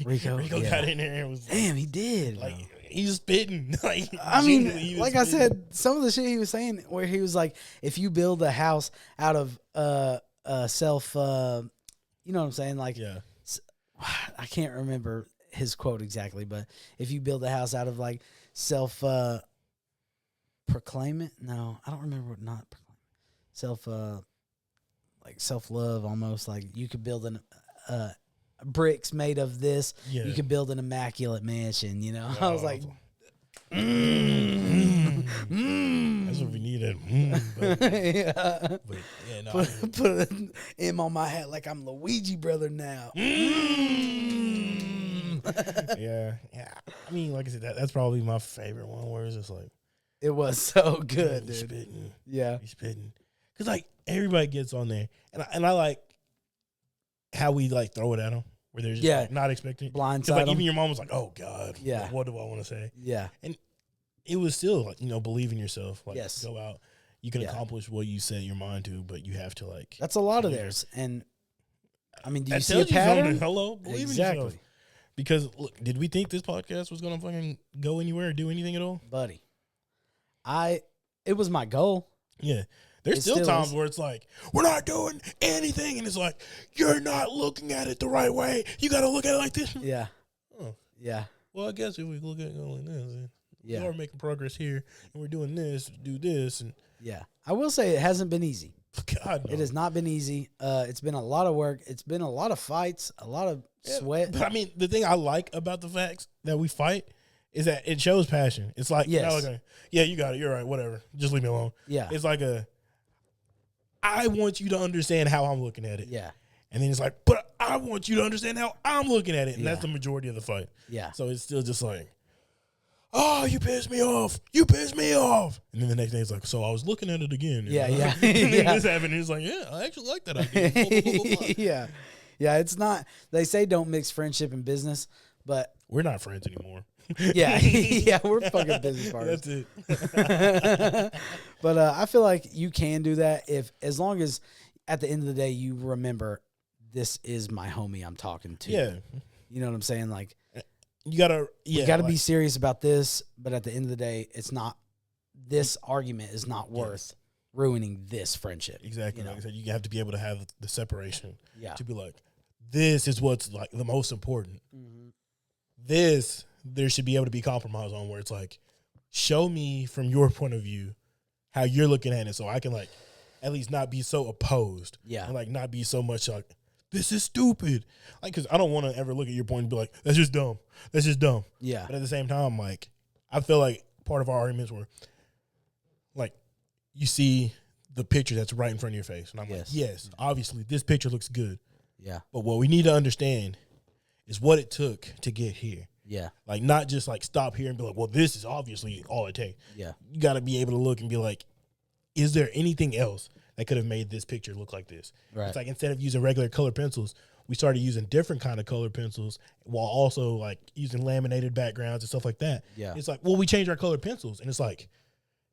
Rico got in there and was like, damn, he did. like he was spitting. Like I mean, genuinely, he was like I spitting. said, some of the shit he was saying, where he was like, if you build a house out of self, you know what I'm saying? Like, Yeah. I can't remember his quote exactly, but if you build a house out of like self proclaim it, no, I don't remember what not proclaim self like self love almost, like you could build an bricks made of this, Yeah. you could build an immaculate mansion, you know. Yeah, I was like, that's what we needed. yeah. But yeah, no. Put an M on my hat like I'm Luigi brother now. Yeah. I mean, like I said, that's probably my favorite one where it's just like, It was so good, he's dude. spitting. Yeah. He's spitting. Because, like, everybody gets on there. And I like how we, like, throw it at them. Where they're just like, not expecting it. Blindside like, them. even your mom was like, oh, God. Yeah. Like, what do I want to say? Yeah. And it was still, like, believe in yourself. Like, Yes. go out. You can accomplish what you set your mind to, but you have to, like. That's a lot of theirs. And, I mean, do you that see a tells you something. pattern? Hello? Believe in yourself. Because, look, did we think this podcast was going to fucking go anywhere or do anything at all? Buddy. It was my goal. Yeah. There's still times where it's like, we're not doing anything. And it's like, you're not looking at it the right way. You got to look at it like this. Yeah. Oh. Yeah. Well, I guess if we look at it like this, we Yeah. are making progress here. And we're doing this, do this. And Yeah. I will say it hasn't been easy. God, no. It has not been easy. It's been a lot of work. It's been a lot of fights, a lot of sweat. But I mean, the thing I like about the facts that we fight is that it shows passion. It's like, Yes. okay, yeah, you got it. You're right. Whatever. Just leave me alone. Yeah. It's like I want you to understand how I'm looking at it. Yeah. And then it's like, but I want you to understand how I'm looking at it. And Yeah. that's the majority of the fight. Yeah. So it's still just like, oh, you pissed me off. You pissed me off. And then the next day it's like, so I was looking at it again. Yeah, yeah. And then Yeah. this happened. And it's like, yeah, I actually like that idea. Blah, blah, blah, blah, blah. Yeah. Yeah. It's not, they say don't mix friendship and business, but We're not friends anymore. yeah. Yeah. We're fucking business partners. That's it. But I feel like you can do that as long as at the end of the day you remember this is my homie I'm talking to. Yeah. You know what I'm saying? Like You gotta, you got to be serious about this, but at the end of the day, it's not. This argument is not worth ruining this friendship. Exactly. You know? Like I said, you have to be able to have the separation. Yeah. To be like, this is what's like the most important. Mm-hmm. This there should be able to be compromise on, where it's like, show me from your point of view how you're looking at it, so I can like at least not be so opposed. Yeah. And like not be so much like, this is stupid. Like, because I don't want to ever look at your point and be like, that's just dumb. That's just dumb. Yeah. But at the same time, like, I feel like part of our arguments were like, you see the picture that's right in front of your face. And I'm like, yes, obviously this picture looks good. Yeah. But what we need to understand is what it took to get here. Yeah. Like, not just like stop here and be like, well, this is obviously all it takes. Yeah. You got to be able to look and be like, is there anything else that could have made this picture look like this? Right. It's like, instead of using regular colored pencils, we started using different kind of colored pencils while also like using laminated backgrounds and stuff like that. Yeah. It's like, well, we changed our colored pencils. And it's like,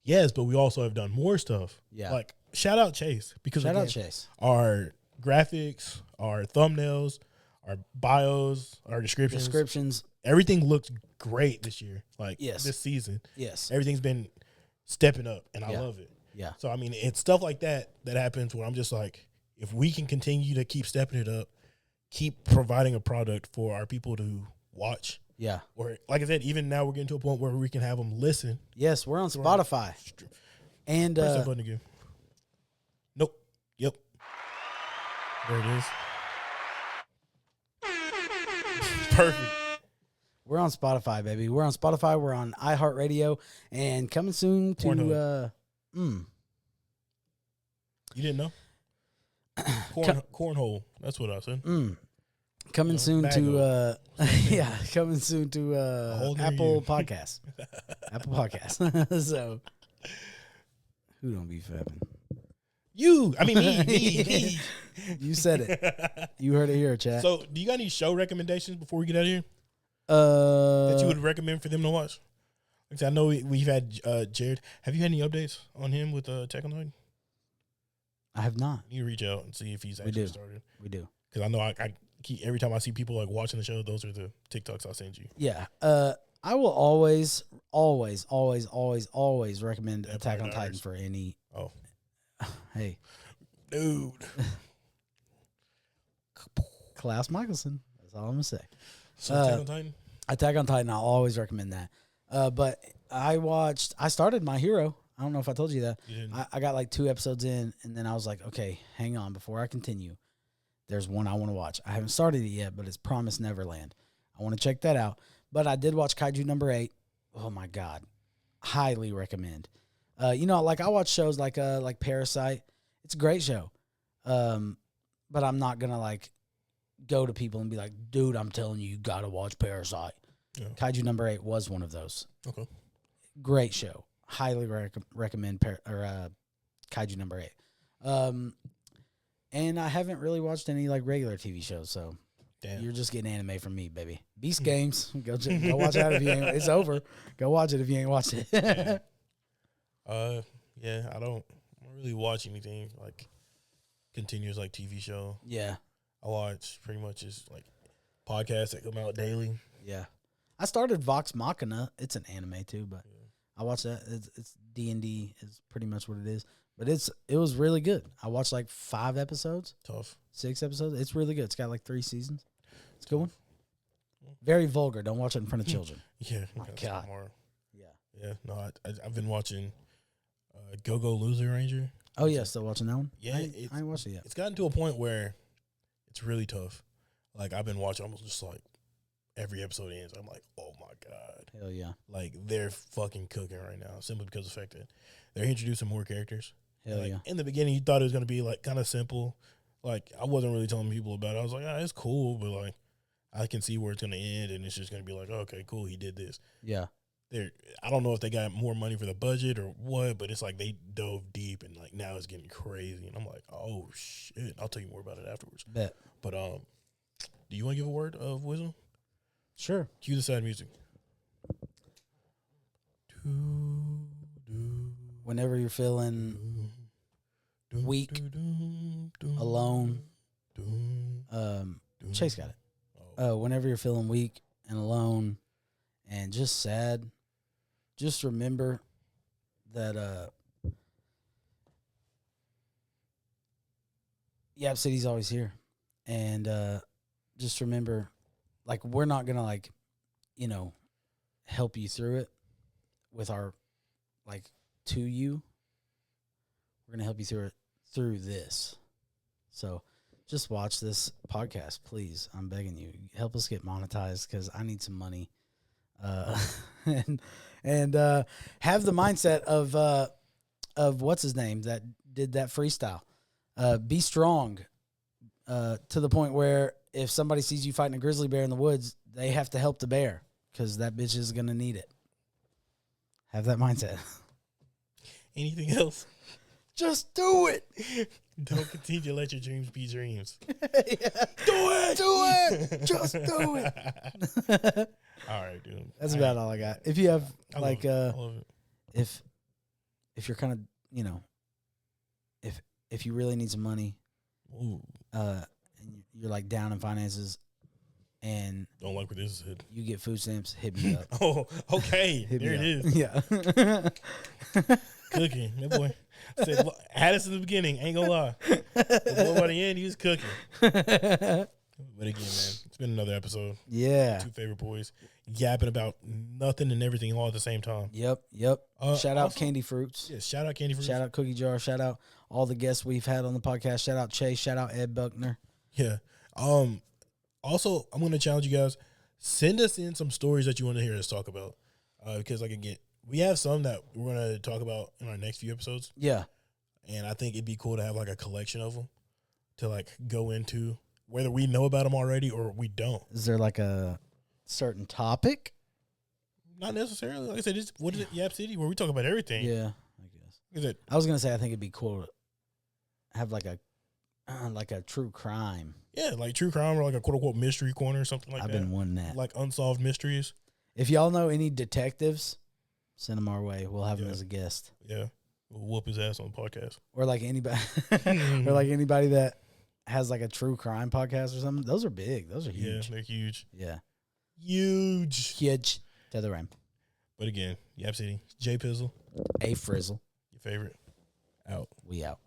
yes, but we also have done more stuff. Yeah. Like, shout out Chase. Because Shout out again, Chase. our graphics, our thumbnails, our bios, our descriptions, everything looks great this year. Like, this season. Yes. Everything's been stepping up, and I Yeah. love it. Yeah. So, I mean, it's stuff like that happens where I'm just like, if we can continue to keep stepping it up, keep providing a product for our people to watch. Yeah. Or, like I said, even now we're getting to a point where we can have them listen. Yes, we're on Spotify. And Press that button again. Nope. Yep. There it is. Perfect. we're on Spotify, baby. We're on Spotify. We're on iHeartRadio, and coming soon to Pornhub. You didn't know? Cornhole. That's what I said. Coming soon bag to coming soon to How old are Apple you? Podcasts. Apple Podcasts. So who don't be fapping? Me. You said it. You heard it here, chat. So, do you got any show recommendations before we get out of here that that you would recommend for them to watch? Like, I know we've had Jared. Have you had any updates on him with Technoid? I have not. You reach out and see if he's actually started. We do. Because I know I every time I see people like watching the show, those are the TikToks I'll send you. Yeah. I will always recommend Attack on Titan for any. Oh, hey, dude. Klaus Michelson. That's all I'm gonna say. So Attack on Titan. Attack on Titan. I'll always recommend that. But I started My Hero. I don't know if I told you that. You didn't. I got like 2 episodes in, and then I was like, okay, hang on. Before I continue, there's one I want to watch. I haven't started it yet, but it's Promised Neverland. I want to check that out. But I did watch Kaiju number 8. Oh my God. Highly recommend. Like I watch shows like Parasite. It's a great show. But I'm not gonna like go to people and be like, dude, I'm telling you gotta watch Parasite. Yeah. Kaiju number 8 was one of those. Okay. Great show. Highly recommend Kaiju number 8. And I haven't really watched any like regular TV shows, so damn. You're just getting anime from me, baby. Beast Games. Go watch that if you ain't. It's over. Go watch it if you ain't watched it. Yeah, I don't really watch anything like continuous like TV show. Yeah. I watch pretty much just like podcasts that come out daily. Yeah. I started Vox Machina. It's an anime too, but I watched that. It's D&D is pretty much what it is. But it was really good. I watched like 5 episodes. Tough. 6 episodes. It's really good. It's got like 3 seasons. It's a good one. Very vulgar. Don't watch it in front of children. Yeah. My God. Yeah. Yeah. No, I've been watching Go-Go Loser Ranger. Oh, yeah. Still watching that one? Yeah. I ain't watched it yet. It's gotten to a point where it's really tough. Like, I've been watching almost just like every episode ends. I'm like, oh, my God. Hell yeah. Like, they're fucking cooking right now simply because of the fact that they're introducing more characters. Hell like, yeah. In the beginning, you thought it was going to be, like, kind of simple. Like, I wasn't really telling people about it. I was like, it's cool, but, like, I can see where it's going to end, and it's just going to be like, okay, cool, he did this. Yeah. I don't know if they got more money for the budget or what, but it's like they dove deep, and, like, now it's getting crazy. And I'm like, oh, shit. I'll tell you more about it afterwards. Bet. But do you want to give a word of wisdom? Sure. Cue the sad music. Whenever you're feeling weak, alone, Chase got it. Whenever you're feeling weak and alone and just sad, just remember that Yap City's always here. And just remember, like, we're not going to, like, help you through it with our, like, to you. We're going to help you through it through this. So just watch this podcast, please. I'm begging you. Help us get monetized because I need some money. And have the mindset of what's his name that did that freestyle. Be strong to the point where if somebody sees you fighting a grizzly bear in the woods, they have to help the bear because that bitch is going to need it. Have that mindset. Anything else? Just do it. Don't continue to let your dreams be dreams. Yeah. Do it. Just do it. All right, dude. That's about all I got. If you have I like love it. if you're kind of, if you really need some money, and you're like down in finances and don't like where this is headed. You get food stamps, hit me up. Oh, okay. There it is. Yeah. Cooking. That boy said, had us in the beginning, ain't gonna lie. The boy by the end, he was cooking. But again, man, it's been another episode. Yeah. 2 favorite boys yapping about nothing and everything all at the same time. Yep. Shout out Candy Fruits. Yeah, shout out Candy Fruits. Shout out Cookie Jar. Shout out all the guests we've had on the podcast. Shout out Chase. Shout out Ed Buckner. Yeah. Also, I'm going to challenge you guys. Send us in some stories that you want to hear us talk about. Because, like, again, we have some that we're going to talk about in our next few episodes. Yeah. And I think it'd be cool to have, like, a collection of them to, like, go into, whether we know about them already or we don't. Is there, like, a certain topic? Not necessarily. Like I said, what is it, Yap City, where we talk about everything. Yeah, I guess. Is it? I was going to say I think it'd be cool to have, like a true crime. Yeah, like true crime or like a quote-unquote mystery corner or something like that. I've been wanting that. Like unsolved mysteries. If y'all know any detectives, send them our way. We'll have them as a guest. Yeah. We'll whoop his ass on the podcast. Or like anybody or like anybody that has like a true crime podcast or something. Those are big. Those are Yeah, huge. they're huge. Yeah. Huge. To the rim. But again, Yap City, J Pizzle, A Frizzle. your favorite. Out. We out.